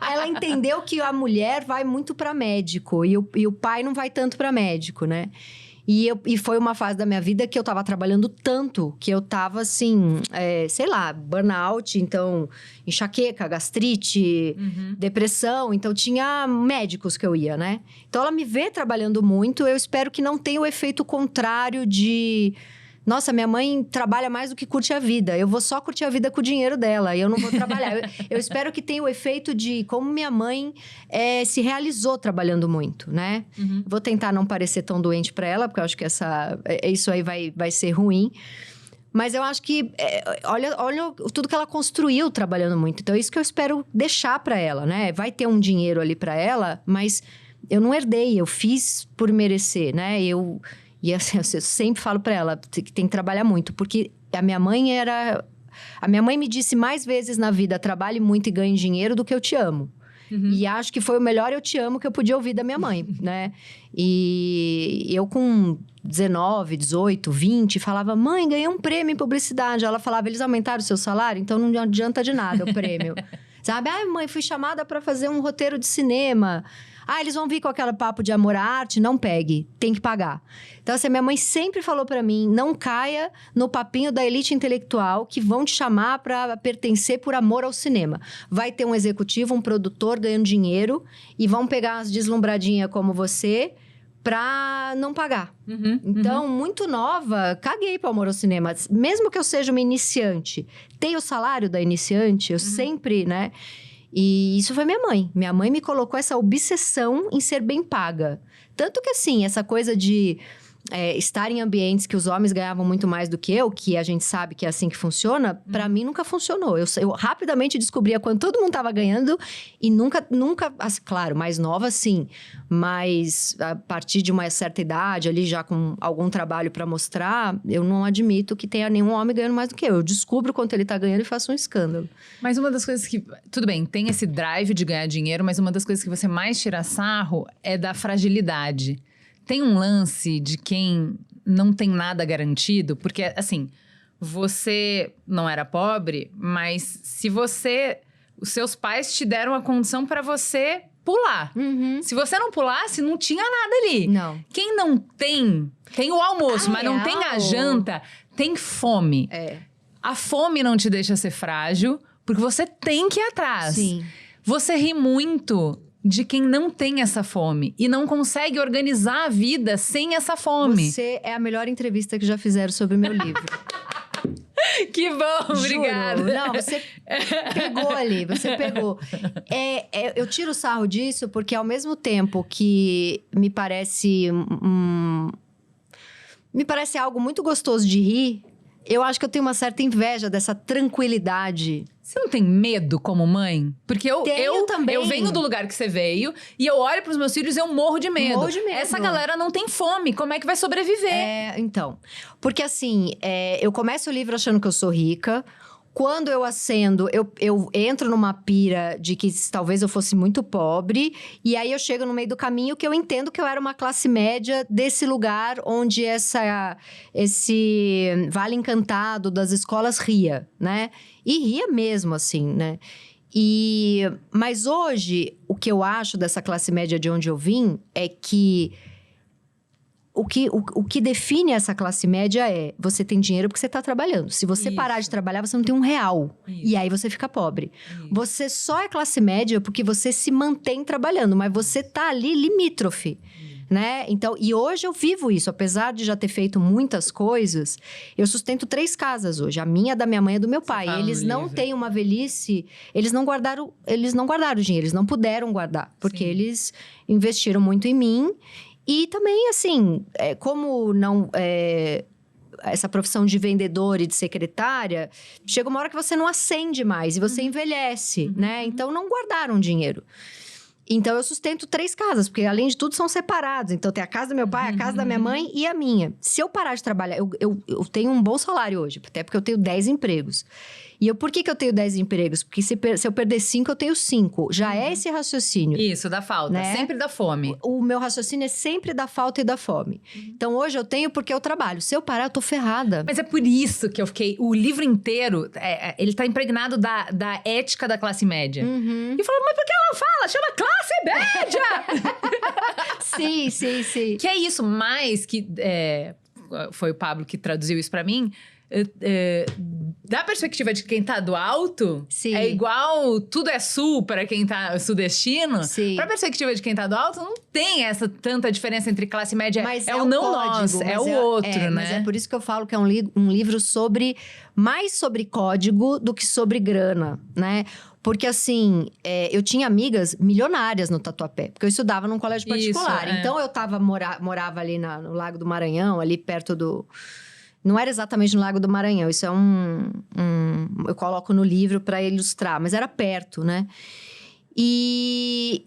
Ela entendeu que a mulher vai muito para médico e o pai não vai tanto para médico, né? E foi uma fase da minha vida que eu tava trabalhando tanto, que eu tava assim, sei lá, burnout, então enxaqueca, gastrite, depressão. Então tinha médicos que eu ia, né? Então ela me vê trabalhando muito, eu espero que não tenha o efeito contrário de... Nossa, minha mãe trabalha mais do que curte a vida. Eu vou só curtir a vida com o dinheiro dela. E eu não vou trabalhar. Eu espero que tenha o efeito de como minha mãe se realizou trabalhando muito, né? Vou tentar não parecer tão doente pra ela, porque eu acho que isso aí vai ser ruim. Mas eu acho que... olha tudo que ela construiu trabalhando muito. Então, é isso que eu espero deixar pra ela, né? Vai ter um dinheiro ali pra ela, mas eu não herdei. Eu fiz por merecer, né? E assim, eu sempre falo pra ela que tem que trabalhar muito. Porque a minha mãe me disse mais vezes na vida, trabalhe muito e ganhe dinheiro do que eu te amo. E acho que foi o melhor eu te amo que eu podia ouvir da minha mãe, né? E eu com 19, 18, 20, falava, mãe, ganhei um prêmio em publicidade. Ela falava, eles aumentaram o seu salário? Então não adianta de nada o prêmio. Sabe? Ai, mãe, fui chamada pra fazer um roteiro de cinema. Ah, eles vão vir com aquele papo de amor à arte? Não pegue, tem que pagar. Então, assim, minha mãe sempre falou pra mim, não caia no papinho da elite intelectual que vão te chamar pra pertencer por amor ao cinema. Vai ter um executivo, um produtor ganhando dinheiro e vão pegar umas deslumbradinhas como você pra não pagar. Então, muito nova, caguei pro amor ao cinema. Mesmo que eu seja uma iniciante, tenho o salário da iniciante, eu sempre, né... E isso foi minha mãe. Minha mãe me colocou essa obsessão em ser bem paga. Tanto que, assim, essa coisa de estar em ambientes que os homens ganhavam muito mais do que eu, que a gente sabe que é assim que funciona, pra mim nunca funcionou. Eu rapidamente descobria quando todo mundo tava ganhando e nunca, claro, mais nova sim, mas a partir de uma certa idade, ali já com algum trabalho pra mostrar, eu não admito que tenha nenhum homem ganhando mais do que eu. Eu descubro quanto ele tá ganhando e faço um escândalo. Mas uma das coisas que... Tudo bem, tem esse drive de ganhar dinheiro, mas uma das coisas que você mais tira sarro é da fragilidade. Tem um lance de quem não tem nada garantido, porque, assim, você não era pobre, mas os seus pais te deram a condição para você pular. Se você não pulasse, não tinha nada ali. Não. Quem não tem o almoço, mas não tem a janta, tem fome. A fome não te deixa ser frágil, porque você tem que ir atrás. Sim. Você ri muito de quem não tem essa fome e não consegue organizar a vida sem essa fome. Você é a melhor entrevista que já fizeram sobre o meu livro. Que bom, obrigada. Juro. Não, você pegou ali, você pegou. Eu tiro sarro disso porque ao mesmo tempo que me parece algo muito gostoso de rir, eu acho que eu tenho uma certa inveja dessa tranquilidade. Você não tem medo como mãe? Porque eu também. Eu venho do lugar que você veio e eu olho pros meus filhos e eu morro de medo. Morro de medo. Essa galera não tem fome, como é que vai sobreviver? Então, porque assim, eu começo o livro achando que eu sou rica. Quando eu acendo, eu entro numa pira de que talvez eu fosse muito pobre. E aí eu chego no meio do caminho que eu entendo que eu era uma classe média desse lugar onde esse Vale Encantado das escolas ria, né? E ria mesmo, assim, né? Mas hoje, o que eu acho dessa classe média de onde eu vim é que... O que define essa classe média é... Você tem dinheiro porque você está trabalhando. Se você parar de trabalhar, você não tem R$1. E aí você fica pobre. Você só é classe média porque você se mantém trabalhando. Mas você tá ali limítrofe. Né? Então, e hoje eu vivo isso. Apesar de já ter feito muitas coisas, eu sustento 3 casas hoje. A minha, da minha mãe e do meu pai. Eles não têm uma velhice... Eles não guardaram dinheiro. Eles não puderam guardar. Porque eles investiram muito em mim... E também, assim, como não... essa profissão de vendedor e de secretária, chega uma hora que você não acende mais e você envelhece, né? Então, não guardaram dinheiro. Então, eu sustento 3 casas, porque, além de tudo, são separados. Então, tem a casa do meu pai, a casa da minha mãe e a minha. Se eu parar de trabalhar... Eu tenho um bom salário hoje, até porque eu tenho 10 empregos. E por que eu tenho 10 empregos? Porque se eu perder 5, eu tenho 5. Já é esse raciocínio. Isso, da falta. Né? Sempre da fome. O meu raciocínio é sempre da falta e da fome. Então, hoje eu tenho porque eu trabalho. Se eu parar, eu tô ferrada. Mas é por isso que eu fiquei... O livro inteiro, ele tá impregnado da ética da classe média. E eu falo, mas por que ela fala? Chama classe média! Sim. Que é isso, mais que... foi o Pablo que traduziu isso pra mim. Da perspectiva de quem tá do alto, Sim. é igual tudo é sul para quem tá sudestino. Sim. Pra perspectiva de quem tá do alto, não tem essa tanta diferença entre classe média. Mas é o não código, nós, é o outro, né? Mas é por isso que eu falo que é um livro mais sobre código do que sobre grana, né? Porque, assim, eu tinha amigas milionárias no Tatuapé. Porque eu estudava num colégio particular. Isso, Então, eu morava ali no Lago do Maranhão, ali perto do... Não era exatamente no Lago do Maranhão. Isso é eu coloco no livro para ilustrar. Mas era perto, né?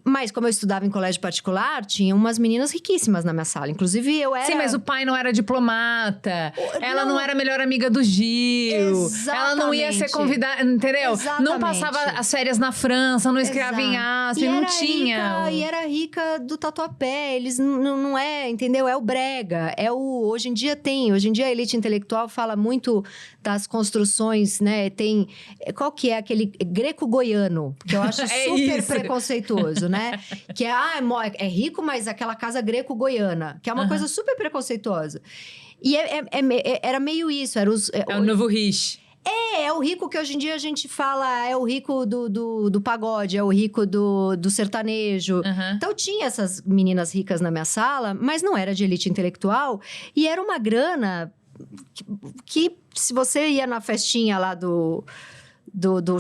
Mas como eu estudava em colégio particular, tinha umas meninas riquíssimas na minha sala. Inclusive, eu era... Sim, mas o pai não era diplomata. Ela não era a melhor amiga do Gil. Exatamente. Ela não ia ser convidada, entendeu? Exatamente. Não passava as férias na França, não escrevia em Aspen, não tinha. E era rica do Tatuapé. Eles não é, entendeu? É o brega. Hoje em dia a elite intelectual fala muito das construções, né? Qual que é aquele greco-goiano? Que eu acho super preconceituoso, né? Que é rico, mas aquela casa greco-goiana. Que é uma coisa super preconceituosa. E era meio isso. Era o novo Rich. É o rico que hoje em dia a gente fala, é o rico do pagode, é o rico do sertanejo. Então, tinha essas meninas ricas na minha sala, mas não era de elite intelectual. E era uma grana que se você ia na festinha lá do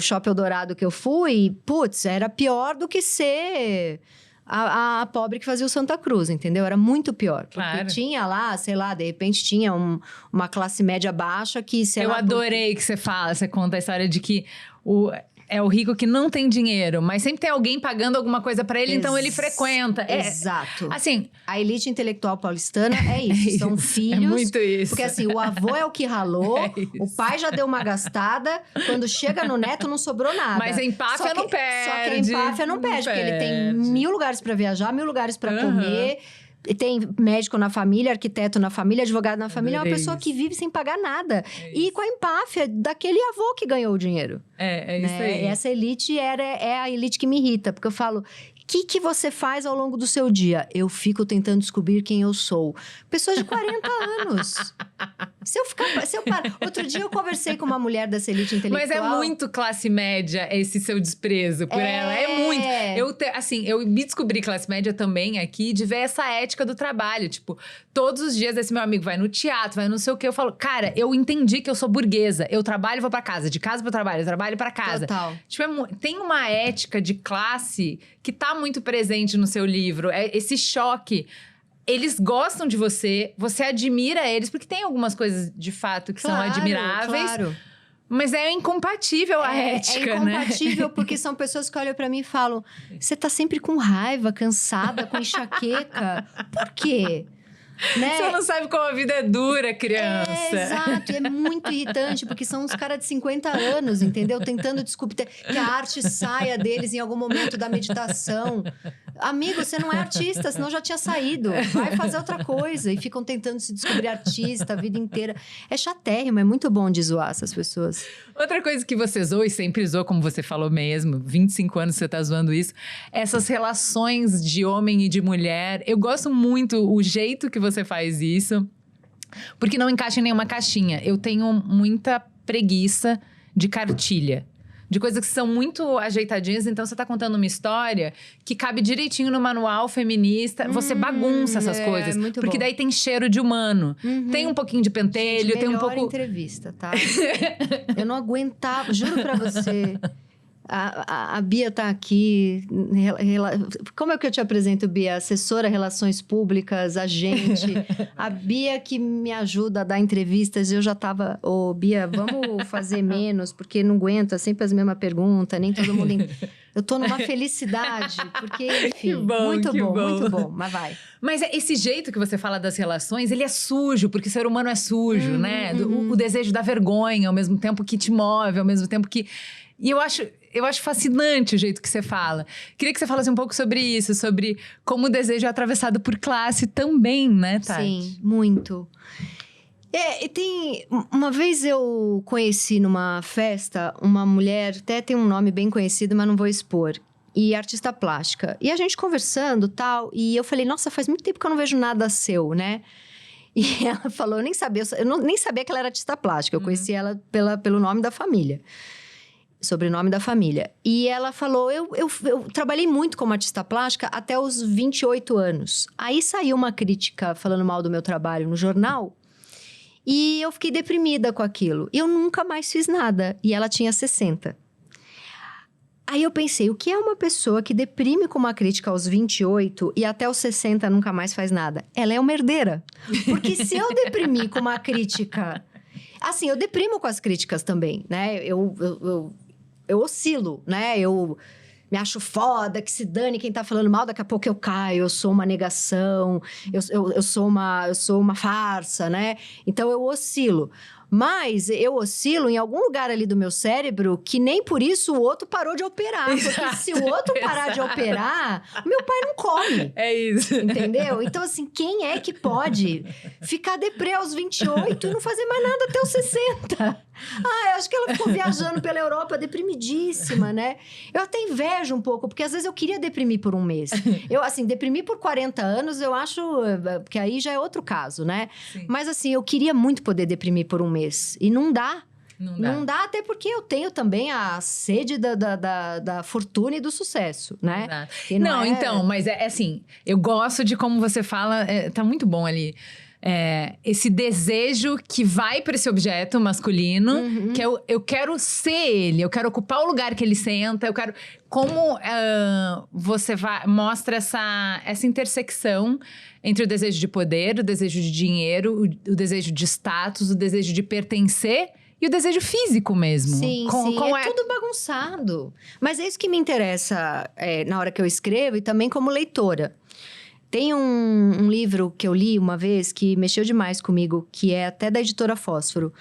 Shopping Eldorado que eu fui, putz, era pior do que ser a pobre que fazia o Santa Cruz, entendeu? Era muito pior. Porque tinha lá, sei lá, de repente tinha uma classe média baixa que, sei lá... Eu adorei que você conta a história de que é o rico que não tem dinheiro, mas sempre tem alguém pagando alguma coisa pra ele, então ele frequenta. Exato. Assim... A elite intelectual paulistana é isso. São filhos... É muito isso. Porque assim, o avô é o que ralou, o pai já deu uma gastada, quando chega no neto não sobrou nada. Mas a empáfia não perde. Só que a empáfia não perde, porque ele tem 1000 lugares pra viajar, 1000 lugares pra comer... Tem médico na família, arquiteto na família, advogado na família. É uma pessoa que vive sem pagar nada. E com a empáfia daquele avô que ganhou o dinheiro. É isso aí. Essa elite é a elite que me irrita. Porque eu falo... O que você faz ao longo do seu dia? Eu fico tentando descobrir quem eu sou. Pessoas de 40 anos. Outro dia eu conversei com uma mulher dessa elite intelectual. Mas é muito classe média esse seu desprezo por ela. É muito. Eu me descobri classe média também aqui de ver essa ética do trabalho. Tipo, todos os dias esse meu amigo vai no teatro, vai não sei o quê. Eu falo, cara, eu entendi que eu sou burguesa. Eu trabalho e vou pra casa. De casa pro trabalho, eu trabalho pra casa. Total. Tipo, tem uma ética de classe que tá muito presente no seu livro. É esse choque. Eles gostam de você admira eles, porque tem algumas coisas, de fato, que são admiráveis. Claro. Mas é incompatível a ética, né? É incompatível, porque são pessoas que olham pra mim e falam... Você tá sempre com raiva, cansada, com enxaqueca. Por quê? Né? Você não sabe como a vida é dura, criança. Exato, e é muito irritante, porque são uns caras de 50 anos, entendeu? Tentando descobrir que a arte saia deles em algum momento da meditação. Amigo, você não é artista, senão já tinha saído. Vai fazer outra coisa. E ficam tentando se descobrir artista a vida inteira. É chatérrimo, é muito bom de zoar essas pessoas. Outra coisa que você zoa e sempre zoou, como você falou mesmo, 25 anos você tá zoando isso, essas relações de homem e de mulher. Eu gosto muito o jeito que você faz isso, porque não encaixa em nenhuma caixinha. Eu tenho muita preguiça de cartilha. De coisas que são muito ajeitadinhas, então você tá contando uma história que cabe direitinho no manual feminista. Você bagunça essas coisas. Muito porque bom. Daí tem cheiro de humano. Tem um pouquinho de pentelho, Gente, tem um pouco... melhor entrevista, tá? Eu não aguentava, juro pra você. A Bia tá aqui. Como é que eu te apresento, Bia? Assessora Relações Públicas, agente. A Bia que me ajuda a dar entrevistas. Eu já tava... Bia, vamos fazer menos, porque não aguenta sempre as mesmas perguntas, nem todo mundo... Eu tô numa felicidade, porque, enfim, muito bom, mas vai. Mas esse jeito que você fala das relações, ele é sujo, porque o ser humano é sujo, né? O desejo da vergonha, ao mesmo tempo que te move, ao mesmo tempo que... E eu acho fascinante o jeito que você fala. Queria que você falasse um pouco sobre isso, sobre como o desejo é atravessado por classe também, né, Tati? Sim, muito. Uma vez eu conheci numa festa uma mulher, até tem um nome bem conhecido, mas não vou expor. e artista plástica. E a gente conversando, tal, e eu falei, nossa, faz muito tempo que eu não vejo nada seu, né? E ela falou, eu nem sabia que ela era artista plástica. Eu conheci ela pelo nome da família. Sobrenome da família. E ela falou, eu trabalhei muito como artista plástica até os 28 anos. Aí saiu uma crítica falando mal do meu trabalho no jornal. E eu fiquei deprimida com aquilo. E eu nunca mais fiz nada. E ela tinha 60. Aí eu pensei, o que é uma pessoa que deprime com uma crítica aos 28 e até os 60 nunca mais faz nada? Ela é uma herdeira. Porque se eu deprimir com uma crítica... Assim, eu deprimo com as críticas também, né? Eu oscilo, né? Eu me acho foda, que se dane quem tá falando mal, daqui a pouco eu caio, eu sou uma negação, eu sou uma farsa, né? Então eu oscilo. Mas eu oscilo em algum lugar ali do meu cérebro que nem por isso o outro parou de operar. Porque se o outro parar de operar, meu pai não come. É isso. Entendeu? Então, assim, quem é que pode ficar deprê aos 28 e não fazer mais nada até os 60? Eu acho que ela ficou viajando pela Europa deprimidíssima, né? Eu até invejo um pouco, porque às vezes eu queria deprimir por um mês. Eu, assim, deprimir por 40 anos, eu acho... Porque aí já é outro caso, né? Sim. Mas, assim, eu queria muito poder deprimir por um mês. E não dá. Não dá, até porque eu tenho também a sede da fortuna e do sucesso, né? Exato. Que Não, é... então, mas é assim, eu gosto de como você fala, tá muito bom ali. Esse desejo que vai para esse objeto masculino, que eu quero ser ele, eu quero ocupar o lugar que ele senta, eu quero... Como você mostra essa intersecção entre o desejo de poder, o desejo de dinheiro, o desejo de status, o desejo de pertencer e o desejo físico mesmo. Sim, sim. É tudo bagunçado. Mas é isso que me interessa na hora que eu escrevo e também como leitora. Tem um livro que eu li uma vez que mexeu demais comigo, que é até da editora Fósforo,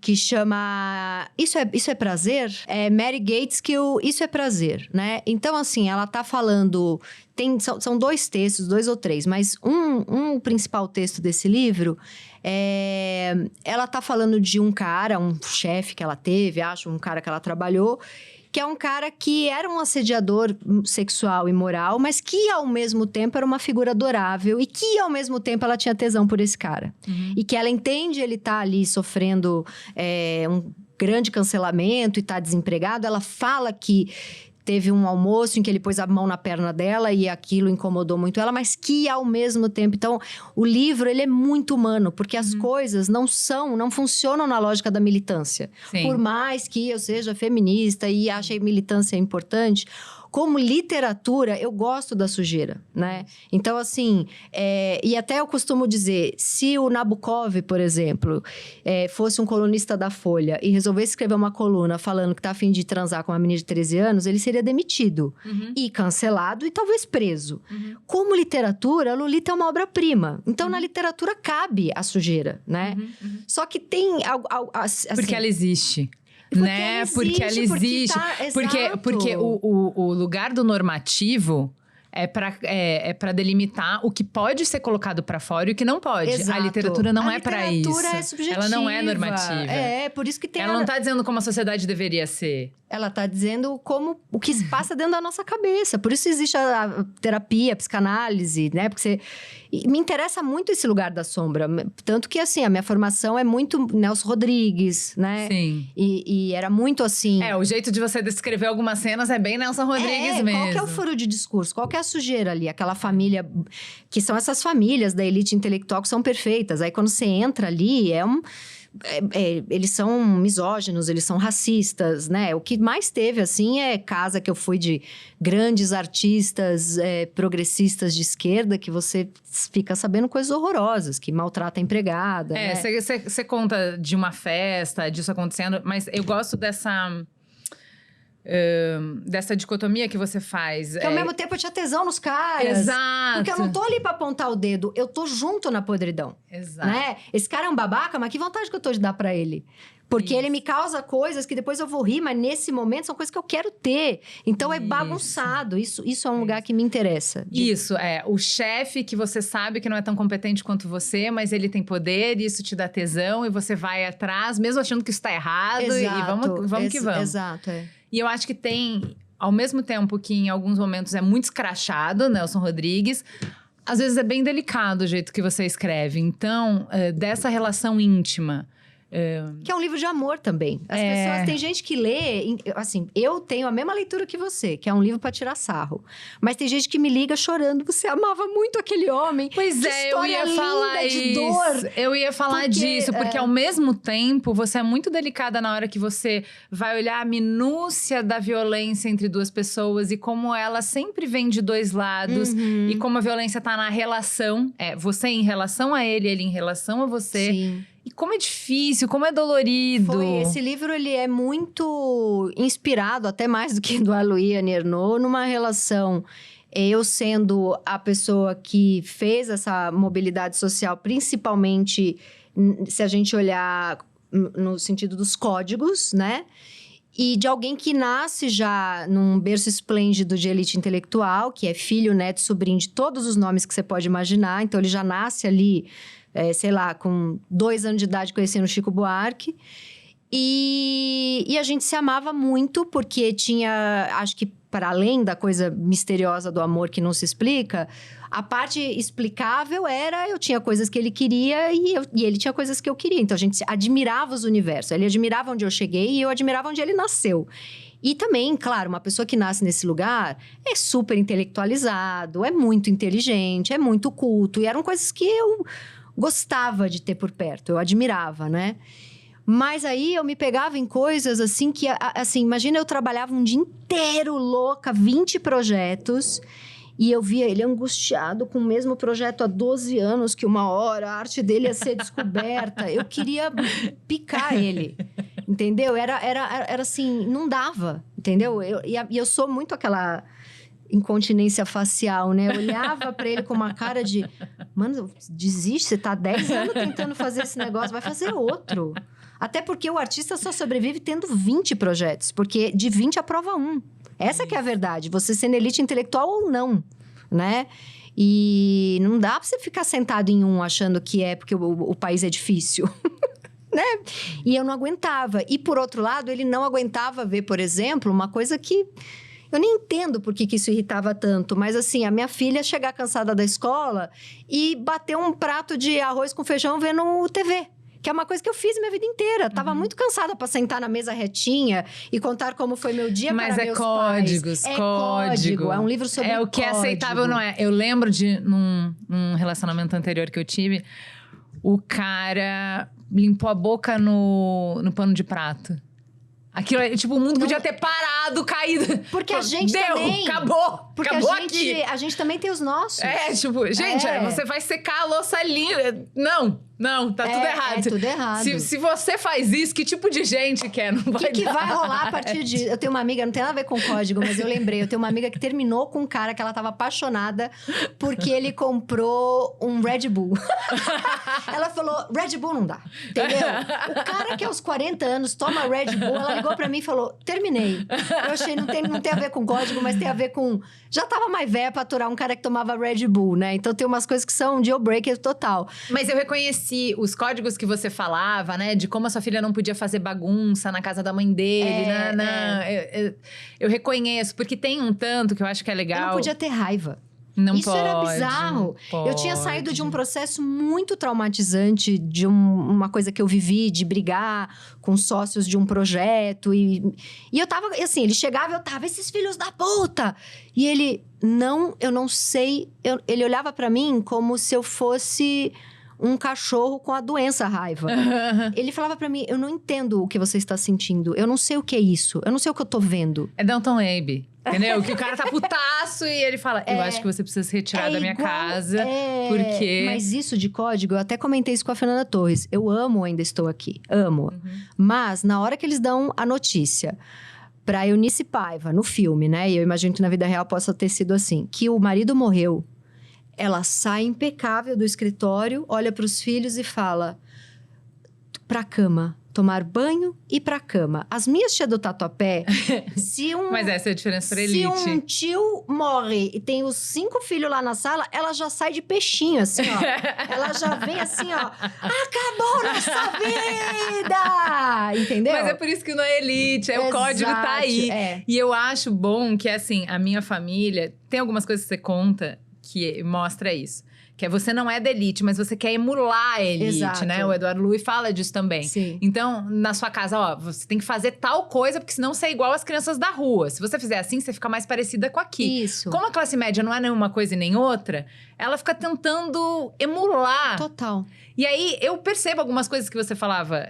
que chama Isso é Prazer? É Mary Gateskill, Isso é Prazer, né? Então, assim, ela tá falando... São 2 textos, 2 ou 3, mas um principal texto desse livro... ela tá falando de um cara, um chefe que ela teve, um cara que ela trabalhou... que é um cara que era um assediador sexual e moral, mas que, ao mesmo tempo, era uma figura adorável e que, ao mesmo tempo, ela tinha tesão por esse cara. E que ela entende ele tá ali sofrendo um grande cancelamento e tá desempregado. Ela fala que teve um almoço em que ele pôs a mão na perna dela e aquilo incomodou muito ela, mas que ao mesmo tempo... Então, o livro, ele é muito humano, porque as coisas não funcionam na lógica da militância. Sim. Por mais que eu seja feminista e ache militância importante... Como literatura, eu gosto da sujeira, né? Então, assim... e até eu costumo dizer... Se o Nabokov, por exemplo... fosse um colunista da Folha... E resolvesse escrever uma coluna falando que tá a fim de transar com uma menina de 13 anos... Ele seria demitido. E cancelado e talvez preso. Como literatura, Lolita é uma obra-prima. Então, na literatura cabe a sujeira, né? Só que tem... assim, porque ela existe. Porque ela existe. Porque o lugar do normativo é para delimitar o que pode ser colocado para fora e o que não pode. Exato. A literatura não é para isso. A literatura é subjetiva. Ela não é normativa. Por isso que tem... Ela não tá dizendo como a sociedade deveria ser. Ela tá dizendo o que se passa dentro da nossa cabeça. Por isso existe a terapia, a psicanálise, né? Porque me interessa muito esse lugar da sombra. Tanto que, assim, a minha formação é muito Nelson Rodrigues, né? Sim. E era muito assim... O jeito de você descrever algumas cenas é bem Nelson Rodrigues mesmo. Qual que é o furo de discurso? Qual que é a sujeira ali? Aquela família... Que são essas famílias da elite intelectual que são perfeitas. Aí, quando você entra ali, eles são misóginos, eles são racistas, né? O que mais teve, assim, é casa que eu fui de grandes artistas progressistas de esquerda, que você fica sabendo coisas horrorosas, que maltrata a empregada, né? Você conta de uma festa, disso acontecendo, mas eu gosto dessa dicotomia que você faz. Que ao mesmo tempo eu tinha tesão nos caras. Exato. Porque eu não tô ali pra apontar o dedo, eu tô junto na podridão. Exato. Né? Esse cara é um babaca, mas que vontade que eu tô de dar pra ele? Porque ele me causa coisas que depois eu vou rir, mas nesse momento são coisas que eu quero ter. Então é bagunçado. Isso é um lugar que me interessa. Isso, o chefe que você sabe que não é tão competente quanto você, mas ele tem poder e isso te dá tesão e você vai atrás, mesmo achando que isso tá errado. Exato, E vamos que vamos. Exato, E eu acho que tem ao mesmo tempo que em alguns momentos é muito escrachado, Nelson Rodrigues, às vezes é bem delicado o jeito que você escreve. Então, dessa relação íntima... Que é um livro de amor também. As pessoas, tem gente que lê, assim, eu tenho a mesma leitura que você, que é um livro para tirar sarro. Mas tem gente que me liga chorando, você amava muito aquele homem. Pois que é, eu ia falar de isso. Dor. Eu ia falar disso, porque ao mesmo tempo, você é muito delicada na hora que você vai olhar a minúcia da violência entre duas pessoas e como ela sempre vem de dois lados. E como a violência tá na relação, você em relação a ele em relação a você. Sim. E como é difícil, como é dolorido. Esse livro, ele é muito inspirado, até mais do que do Alois Ernaud, numa relação... Eu sendo a pessoa que fez essa mobilidade social, principalmente se a gente olhar no sentido dos códigos, né? E de alguém que nasce já num berço esplêndido de elite intelectual, que é filho, neto, sobrinho de todos os nomes que você pode imaginar. Então, ele já nasce ali... sei lá, com 2 anos de idade conhecendo o Chico Buarque. E a gente se amava muito, porque tinha, acho que para além da coisa misteriosa do amor que não se explica, a parte explicável era, eu tinha coisas que ele queria e ele tinha coisas que eu queria. Então, a gente admirava os universos. Ele admirava onde eu cheguei e eu admirava onde ele nasceu. E também, claro, uma pessoa que nasce nesse lugar é super intelectualizado, é muito inteligente, é muito culto. E eram coisas que eu... gostava de ter por perto, eu admirava, né? Mas aí eu me pegava em coisas assim que... Assim, imagina, eu trabalhava um dia inteiro louca, 20 projetos... E eu via ele angustiado com o mesmo projeto há 12 anos, que uma hora a arte dele ia ser descoberta. Eu queria picar ele, entendeu? Era assim, não dava, entendeu? E eu sou muito aquela... incontinência facial, né? Eu olhava pra ele com uma cara de... Mano, desiste, você tá há 10 anos tentando fazer esse negócio, vai fazer outro. Até porque o artista só sobrevive tendo 20 projetos, porque de 20 aprova 1. Essa que é a verdade, você sendo elite intelectual ou não, né? E não dá pra você ficar sentado em um achando que é porque o país é difícil. Né? E eu não aguentava. E, por outro lado, ele não aguentava ver, por exemplo, uma coisa que... Eu nem entendo por que isso irritava tanto, mas assim, a minha filha chegar cansada da escola e bater um prato de arroz com feijão vendo TV. Que é uma coisa que eu fiz minha vida inteira. Tava muito cansada para sentar na mesa retinha e contar como foi meu dia para meus códigos, pais. É código. É um livro sobre o que é aceitável, não é? Eu lembro de, num relacionamento anterior que eu tive, o cara limpou a boca no pano de prato. Aquilo, tipo, o mundo podia ter parado, caído. Porque a gente também... Acabou! Porque acabou aqui. A gente também tem os nossos. Tipo, gente, você vai secar a louça ali. Não, tá tudo errado. É tudo errado. Se você faz isso, que tipo de gente que é? Não vai que vai rolar a partir de... Eu tenho uma amiga, não tem nada a ver com código, mas eu lembrei. Eu tenho uma amiga que terminou com um cara que ela tava apaixonada porque ele comprou um Red Bull. Ela falou, Red Bull não dá, entendeu? O cara que aos 40 anos toma Red Bull, ela ligou pra mim e falou, terminei. Eu achei, não tem a ver com código, mas tem a ver com... Já tava mais velha pra aturar um cara que tomava Red Bull, né? Então tem umas coisas que são deal breaker total. Mas eu reconheci os códigos que você falava, né? De como a sua filha não podia fazer bagunça na casa da mãe dele. Eu reconheço, porque tem um tanto que eu acho que é legal. Eu não podia ter raiva. Não Isso pode, era bizarro. pode. Eu tinha saído de um processo muito traumatizante, de uma coisa que eu vivi, de brigar com sócios de um projeto. E eu tava, assim, ele chegava e eu tava, esses filhos da puta! E ele, não, eu não sei. Ele olhava pra mim como se eu fosse um cachorro com a doença raiva. Ele falava pra mim, eu não entendo o que você está sentindo. Eu não sei o que é isso. Eu não sei o que eu tô vendo. É Downton Abbey. Entendeu? Que o cara tá putaço e ele fala, eu acho que você precisa se retirar da minha casa, porque... Mas isso de código, eu até comentei isso com a Fernanda Torres. Eu amo Ainda Estou Aqui, amo. Mas, na hora que eles dão a notícia pra Eunice Paiva, no filme, né? E eu imagino que na vida real possa ter sido assim, que o marido morreu, ela sai impecável do escritório, olha pros filhos e fala, pra cama. tomar banho e ir pra cama. As minhas tia do Tatuapé, se um... Mas essa é a diferença pra Se elite. um tio morre e tem os 5 filhos lá na sala, ela já sai de peixinho, assim, ó. Ela já vem assim, ó. Acabou nossa vida! Entendeu? Mas é por isso que não é elite, o código tá aí. É. E eu acho bom que, assim, a minha família... Tem algumas coisas que você conta que mostra isso. Que é você não é da elite, mas você quer emular a elite, Exato. né? O Eduardo Lui fala disso também. Sim. Então, na sua casa, ó, você tem que fazer tal coisa, porque senão você é igual às crianças da rua. Se você fizer assim, você fica mais parecida com aqui. Isso. Como a classe média não é nenhuma coisa e nem outra, ela fica tentando emular. Total. E aí, eu percebo algumas coisas que você falava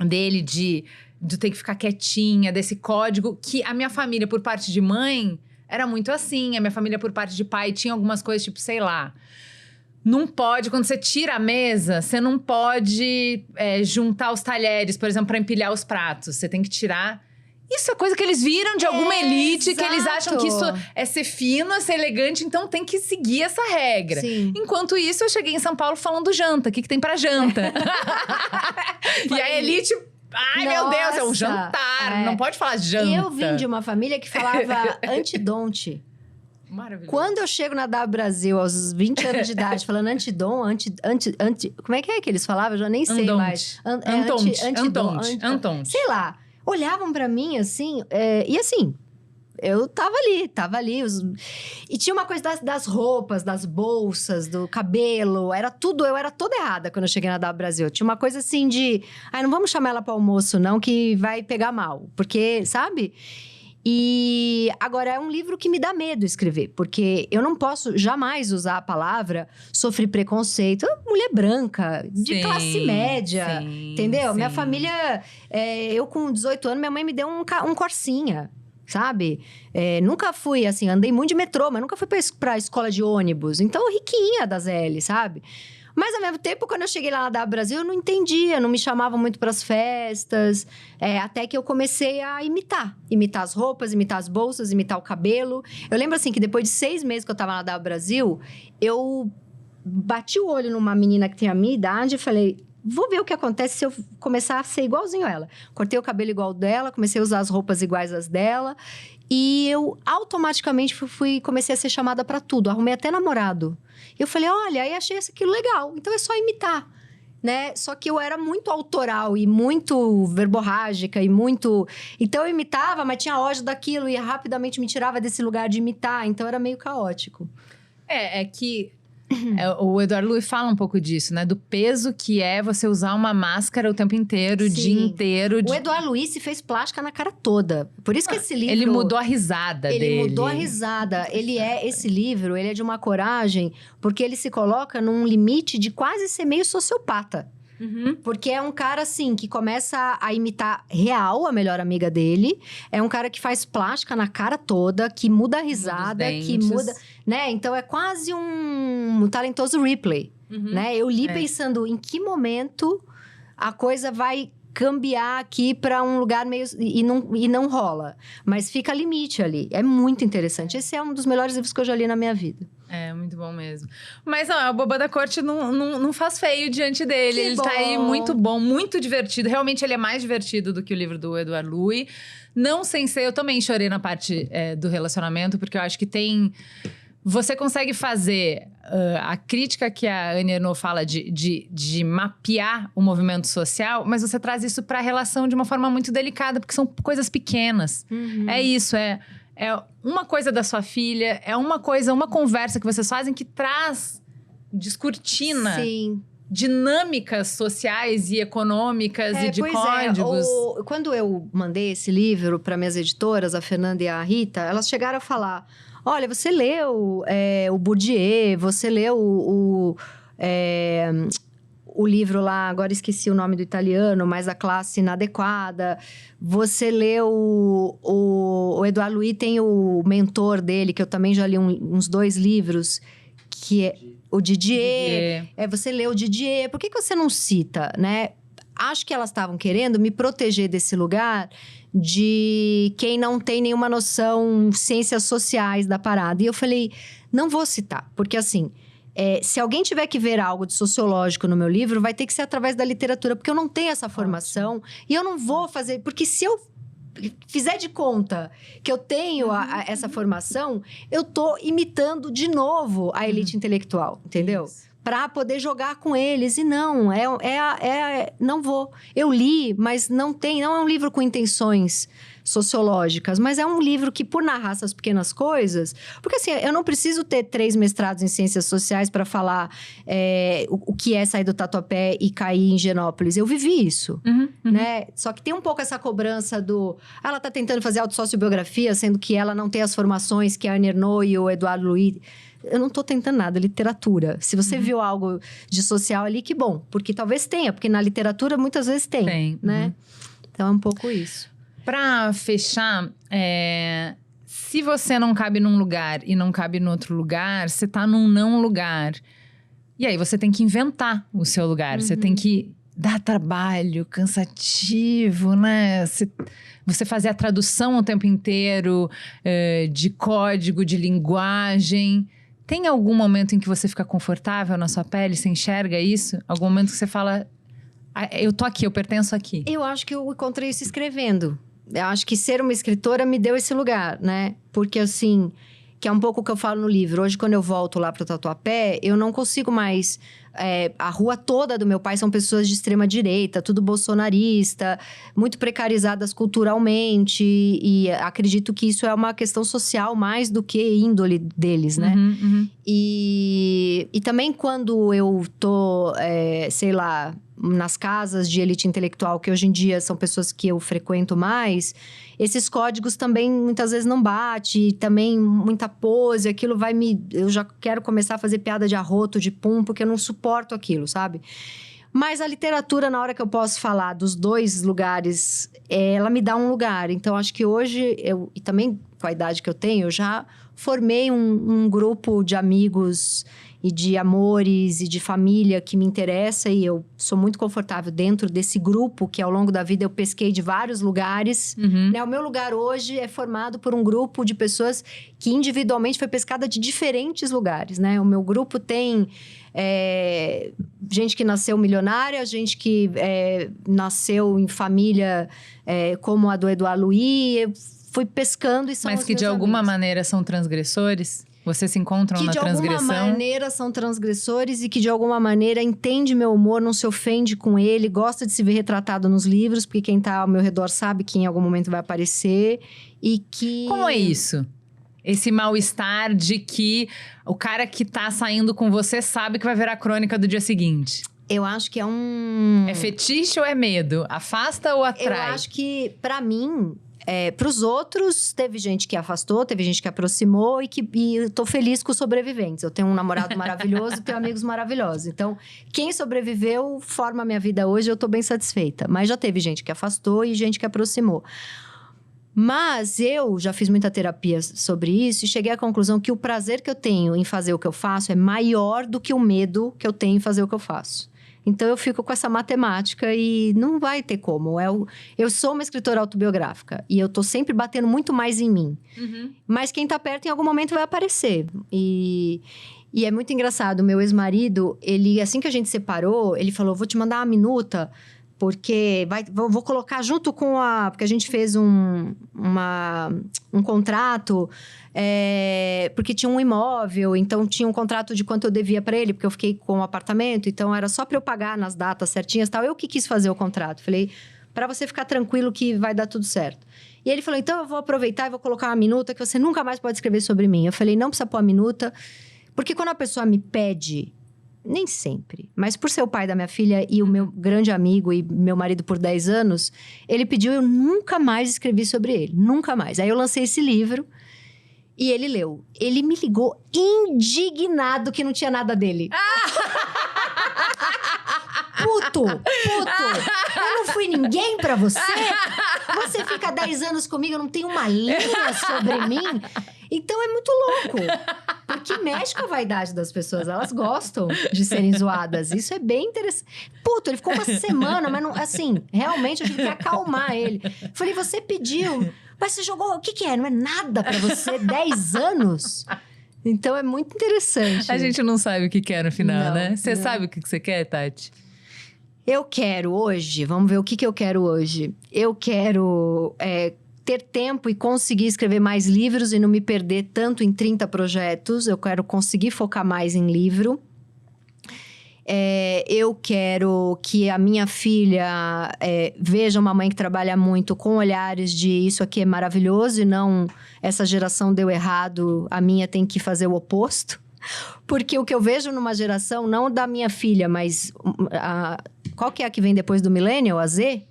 dele, de ter que ficar quietinha, desse código, que a minha família, por parte de mãe, era muito assim. A minha família, por parte de pai, tinha algumas coisas, tipo, sei lá... Não pode, quando você tira a mesa, você não pode juntar os talheres, por exemplo, para empilhar os pratos. Você tem que tirar... Isso é coisa que eles viram de alguma elite, que eles acham que isso é ser fino, é ser elegante, então tem que seguir essa regra. Sim. Enquanto isso, eu cheguei em São Paulo falando janta. O que tem pra janta? E a elite... Ai, meu Deus, é um Nossa, jantar. Não pode falar janta. Eu vim de uma família que falava antidonte. Maravilhoso. Quando eu chego na W Brasil, aos 20 anos de idade, falando antidom, como é que eles falavam? Eu já nem sei Andonte. mais. Antonte. Sei lá. Olhavam pra mim, assim, e assim... Eu tava ali. E tinha uma coisa das roupas, das bolsas, do cabelo. Eu era toda errada quando eu cheguei na W Brasil. Tinha uma coisa assim de... Ai, não vamos chamar ela para almoço, não, que vai pegar mal. Porque, sabe? E agora, é um livro que me dá medo escrever. Porque eu não posso jamais usar a palavra sofrer preconceito. Mulher branca, de classe média, entendeu? Sim. Minha família... eu com 18 anos, minha mãe me deu um Corsinha. Sabe? Nunca fui, assim, andei muito de metrô, mas nunca fui pra escola de ônibus. Então, riquinha da ZL, sabe? Mas, ao mesmo tempo, quando eu cheguei lá na W Brasil, eu não entendia, não me chamavam muito pras festas. Até que eu comecei a imitar. Imitar as roupas, imitar as bolsas, imitar o cabelo. Eu lembro, assim, que depois de 6 meses que eu tava na W Brasil, eu bati o olho numa menina que tem a minha idade e falei... Vou ver o que acontece se eu começar a ser igualzinho a ela. Cortei o cabelo igual dela, comecei a usar as roupas iguais às dela. E eu automaticamente comecei a ser chamada pra tudo. Arrumei até namorado. Eu falei, olha, aí achei aquilo legal. Então é só imitar, né? Só que eu era muito autoral e muito verborrágica e muito... Então eu imitava, mas tinha ódio daquilo e rapidamente me tirava desse lugar de imitar. Então era meio caótico. É que... o Eduardo Lui fala um pouco disso, né? Do peso que é você usar uma máscara o tempo inteiro, o Sim. dia inteiro. O Eduardo Luiz se fez plástica na cara toda. Por isso que esse livro... Ele mudou a risada dele. Ele mudou a risada. Esse livro, ele é de uma coragem, porque ele se coloca num limite de quase ser meio sociopata. Uhum. Porque é um cara, assim, que começa a imitar real a melhor amiga dele. É um cara que faz plástica na cara toda, que muda a risada, que muda... Né? Então, é quase um talentoso Ripley, né? Eu li pensando em que momento a coisa vai cambiar aqui para um lugar meio... E não rola. Mas fica limite ali. É muito interessante. Esse é um dos melhores livros que eu já li na minha vida. É, muito bom mesmo. Mas, ó, o Boba da Corte não faz feio diante dele. Ele tá aí muito bom, muito divertido. Realmente, ele é mais divertido do que o livro do Eduardo Lui. Não sem ser... Eu também chorei na parte do relacionamento, porque eu acho que tem... Você consegue fazer a crítica que a Annie Ernaux fala de mapear o movimento social, mas você traz isso para a relação de uma forma muito delicada, porque são coisas pequenas. É isso, é uma coisa da sua filha, é uma conversa que vocês fazem que traz, descortina... Sim. Dinâmicas sociais e econômicas e de códigos. Quando eu mandei esse livro para minhas editoras, a Fernanda e a Rita, elas chegaram a falar... Olha, você leu o Bourdieu, você leu o livro lá, agora esqueci o nome do italiano, mas a classe inadequada. Você leu o Eduardo Lui, tem o mentor dele, que eu também já li uns 2 livros, que é o Didier. Você leu o Didier. Por que você não cita, né? Acho que elas estavam querendo me proteger desse lugar de quem não tem nenhuma noção ciências sociais da parada. E eu falei, não vou citar, porque assim... Se alguém tiver que ver algo de sociológico no meu livro, vai ter que ser através da literatura, porque eu não tenho essa formação. E eu não vou fazer... Porque se eu fizer de conta que eu tenho essa formação, eu tô imitando de novo a elite intelectual, entendeu? Para poder jogar com eles. E não, não vou. Eu li, mas não é um livro com intenções sociológicas, mas é um livro que, por narrar essas pequenas coisas... Porque, assim, eu não preciso ter 3 mestrados em ciências sociais para falar o que é sair do Tatuapé e cair em Higienópolis. Eu vivi isso, né? Só que tem um pouco essa cobrança do... ela tá tentando fazer autossociobiografia, sendo que ela não tem as formações que a Anne Ernaux e o Eduardo Luiz... Eu não tô tentando nada, literatura. Se você viu algo de social ali, que bom. Porque talvez tenha, porque na literatura muitas vezes tem, né? Então é um pouco isso. Pra fechar, se você não cabe num lugar e não cabe no outro lugar, você tá num não lugar. E aí você tem que inventar o seu lugar. Você tem que dar trabalho, cansativo, né? Você fazer a tradução o tempo inteiro de código, de linguagem. Tem algum momento em que você fica confortável na sua pele? Você enxerga isso? Algum momento que você fala, eu tô aqui, eu pertenço aqui? Eu acho que eu encontrei isso escrevendo. Eu acho que ser uma escritora me deu esse lugar, né? Porque, assim, que é um pouco o que eu falo no livro. Hoje, quando eu volto lá pro Tatuapé, eu não consigo mais... a rua toda do meu pai são pessoas de extrema direita, tudo bolsonarista, muito precarizadas culturalmente. E acredito que isso é uma questão social mais do que índole deles, né? E também quando eu tô, sei lá... nas casas de elite intelectual, que hoje em dia são pessoas que eu frequento mais, esses códigos também muitas vezes não bate, também muita pose, aquilo vai me... Eu já quero começar a fazer piada de arroto, de pum, porque eu não suporto aquilo, sabe? Mas a literatura, na hora que eu posso falar dos 2 lugares, ela me dá um lugar. Então, acho que hoje, e também com a idade que eu tenho, eu já formei um grupo de amigos e de amores e de família que me interessa, e eu sou muito confortável dentro desse grupo, que ao longo da vida eu pesquei de vários lugares. Né? O meu lugar hoje é formado por um grupo de pessoas que individualmente foi pescada de diferentes lugares, né? O meu grupo tem gente que nasceu milionária, gente que nasceu em família como a do Eduardo Luiz. Eu fui pescando e são Mas que de alguma maneira são transgressores? Vocês se encontram na transgressão? Que de alguma maneira são transgressores e que de alguma maneira entende meu humor, não se ofende com ele, gosta de se ver retratado nos livros, porque quem tá ao meu redor sabe que em algum momento vai aparecer e que... Como é isso? Esse mal-estar de que o cara que tá saindo com você sabe que vai virar crônica do dia seguinte. Eu acho que é um... É fetiche ou é medo? Afasta ou atrai? Eu acho que, pra mim... para os outros, teve gente que afastou, teve gente que aproximou e eu tô feliz com os sobreviventes. Eu tenho um namorado maravilhoso, tenho amigos maravilhosos. Então, quem sobreviveu forma a minha vida hoje, eu tô bem satisfeita. Mas já teve gente que afastou e gente que aproximou. Mas eu já fiz muita terapia sobre isso e cheguei à conclusão que o prazer que eu tenho em fazer o que eu faço é maior do que o medo que eu tenho em fazer o que eu faço. Então, eu fico com essa matemática e não vai ter como. Eu sou uma escritora autobiográfica e eu tô sempre batendo muito mais em mim. Mas quem tá perto, em algum momento, vai aparecer. E é muito engraçado. Meu ex-marido, assim que a gente separou, ele falou, vou te mandar uma minuta... Porque vou colocar junto com porque a gente fez um contrato, porque tinha um imóvel, então tinha um contrato de quanto eu devia para ele, porque eu fiquei com o apartamento, então era só para eu pagar nas datas certinhas e tal. Eu que quis fazer o contrato. Falei, para você ficar tranquilo que vai dar tudo certo. E ele falou, então eu vou aproveitar e vou colocar uma minuta que você nunca mais pode escrever sobre mim. Eu falei, não precisa pôr a minuta, porque quando a pessoa me pede... Nem sempre. Mas por ser o pai da minha filha e o meu grande amigo e meu marido por 10 anos, ele pediu, eu nunca mais escrevi sobre ele. Nunca mais. Aí eu lancei esse livro e ele leu. Ele me ligou indignado que não tinha nada dele. Puto! Eu não fui ninguém pra você? Você fica 10 anos comigo, eu não tenho uma linha sobre mim? Então é muito louco. Porque mexe com a vaidade das pessoas. Elas gostam de serem zoadas. Isso é bem interessante. Puto, ele ficou uma semana, mas não... Assim, realmente eu tive que acalmar ele. Falei, você pediu... Mas você jogou... O que é? Não é nada pra você? 10 anos? Então é muito interessante. A gente não sabe o que quer no final, Não, né? Você não. sabe o que você quer, Tati? Eu quero hoje, vamos ver o que eu quero hoje. Eu quero ter tempo e conseguir escrever mais livros e não me perder tanto em 30 projetos. Eu quero conseguir focar mais em livro. Eu quero que a minha filha veja uma mãe que trabalha muito com olhares de isso aqui é maravilhoso e não essa geração deu errado, a minha tem que fazer o oposto. Porque o que eu vejo numa geração, não da minha filha, mas qual que é a que vem depois do millennial, a Z?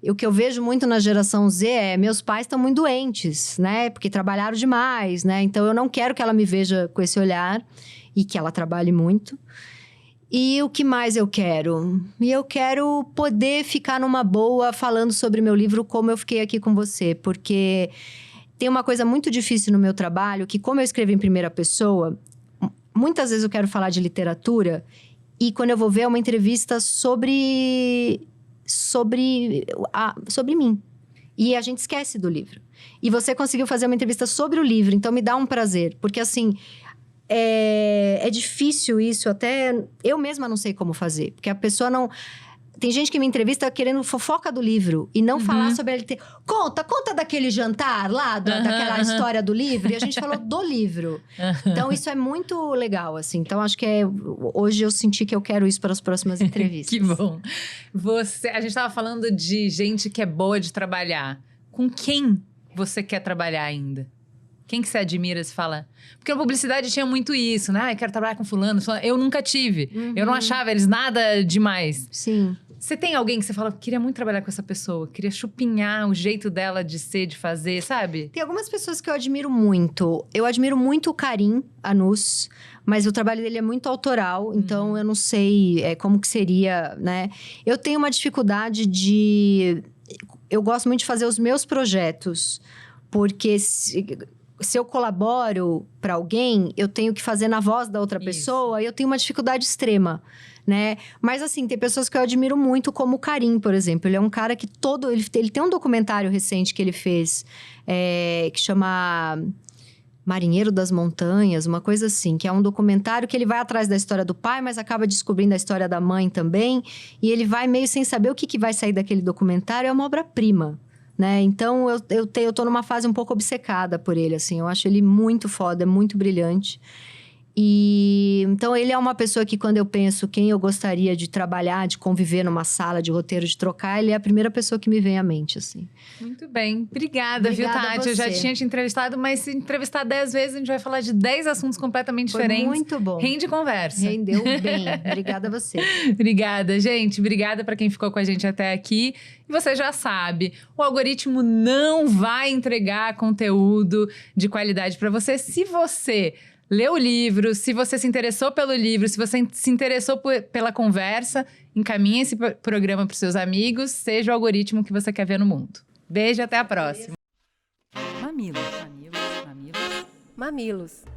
O que eu vejo muito na geração Z é meus pais estão muito doentes, né? Porque trabalharam demais, né? Então eu não quero que ela me veja com esse olhar e que ela trabalhe muito. E o que mais eu quero? E eu quero poder ficar numa boa falando sobre meu livro como eu fiquei aqui com você. Porque tem uma coisa muito difícil no meu trabalho, que como eu escrevo em primeira pessoa, muitas vezes eu quero falar de literatura e quando eu vou ver é uma entrevista sobre mim. E a gente esquece do livro. E você conseguiu fazer uma entrevista sobre o livro, então me dá um prazer. Porque assim... É difícil isso, até eu mesma não sei como fazer. Porque a pessoa não... Tem gente que me entrevista querendo fofoca do livro e não falar sobre a literatura. Conta daquele jantar lá, daquela história do livro. E a gente falou do livro. Então, isso é muito legal, assim. Então, acho que hoje eu senti que eu quero isso para as próximas entrevistas. Que bom. A gente estava falando de gente que é boa de trabalhar. Com quem você quer trabalhar ainda? Quem que você admira, se fala? Porque na publicidade tinha muito isso, né? Eu quero trabalhar com fulano. Eu nunca tive. Eu não achava eles nada demais. Sim. Você tem alguém que você fala, queria muito trabalhar com essa pessoa. Queria chupinhar o jeito dela de ser, de fazer, sabe? Tem algumas pessoas que eu admiro muito. Eu admiro muito o Karim Anus, mas o trabalho dele é muito autoral. Então, eu não sei como que seria, né? Eu tenho uma dificuldade de... Eu gosto muito de fazer os meus projetos. Porque... Se eu colaboro para alguém, eu tenho que fazer na voz da outra pessoa e eu tenho uma dificuldade extrema, né? Mas assim, tem pessoas que eu admiro muito, como o Karim, por exemplo. Ele é um cara que ele tem um documentário recente que ele fez, que chama Marinheiro das Montanhas, uma coisa assim. Que é um documentário que ele vai atrás da história do pai, mas acaba descobrindo a história da mãe também. E ele vai meio sem saber o que vai sair daquele documentário. É uma obra-prima. Né? Então, eu tô numa fase um pouco obcecada por ele, assim. Eu acho ele muito foda, muito brilhante. Então, ele é uma pessoa que, quando eu penso quem eu gostaria de trabalhar, de conviver numa sala de roteiro, de trocar, ele é a primeira pessoa que me vem à mente, assim. Muito bem. Obrigada, viu, Obrigada Tati? a Eu já você. tinha te entrevistado, mas se entrevistar 10 vezes, a gente vai falar de 10 assuntos completamente Foi diferentes. muito bom. Rende conversa. Rendeu bem. Obrigada a você. Obrigada, gente. Obrigada para quem ficou com a gente até aqui. E você já sabe, o algoritmo não vai entregar conteúdo de qualidade para você se você leu o livro, se você se interessou pelo livro, se você se interessou pela conversa, encaminhe esse programa para os seus amigos, seja o algoritmo que você quer ver no mundo. Beijo e até a próxima. Mamilos. Mamilos. Mamilos. Mamilos.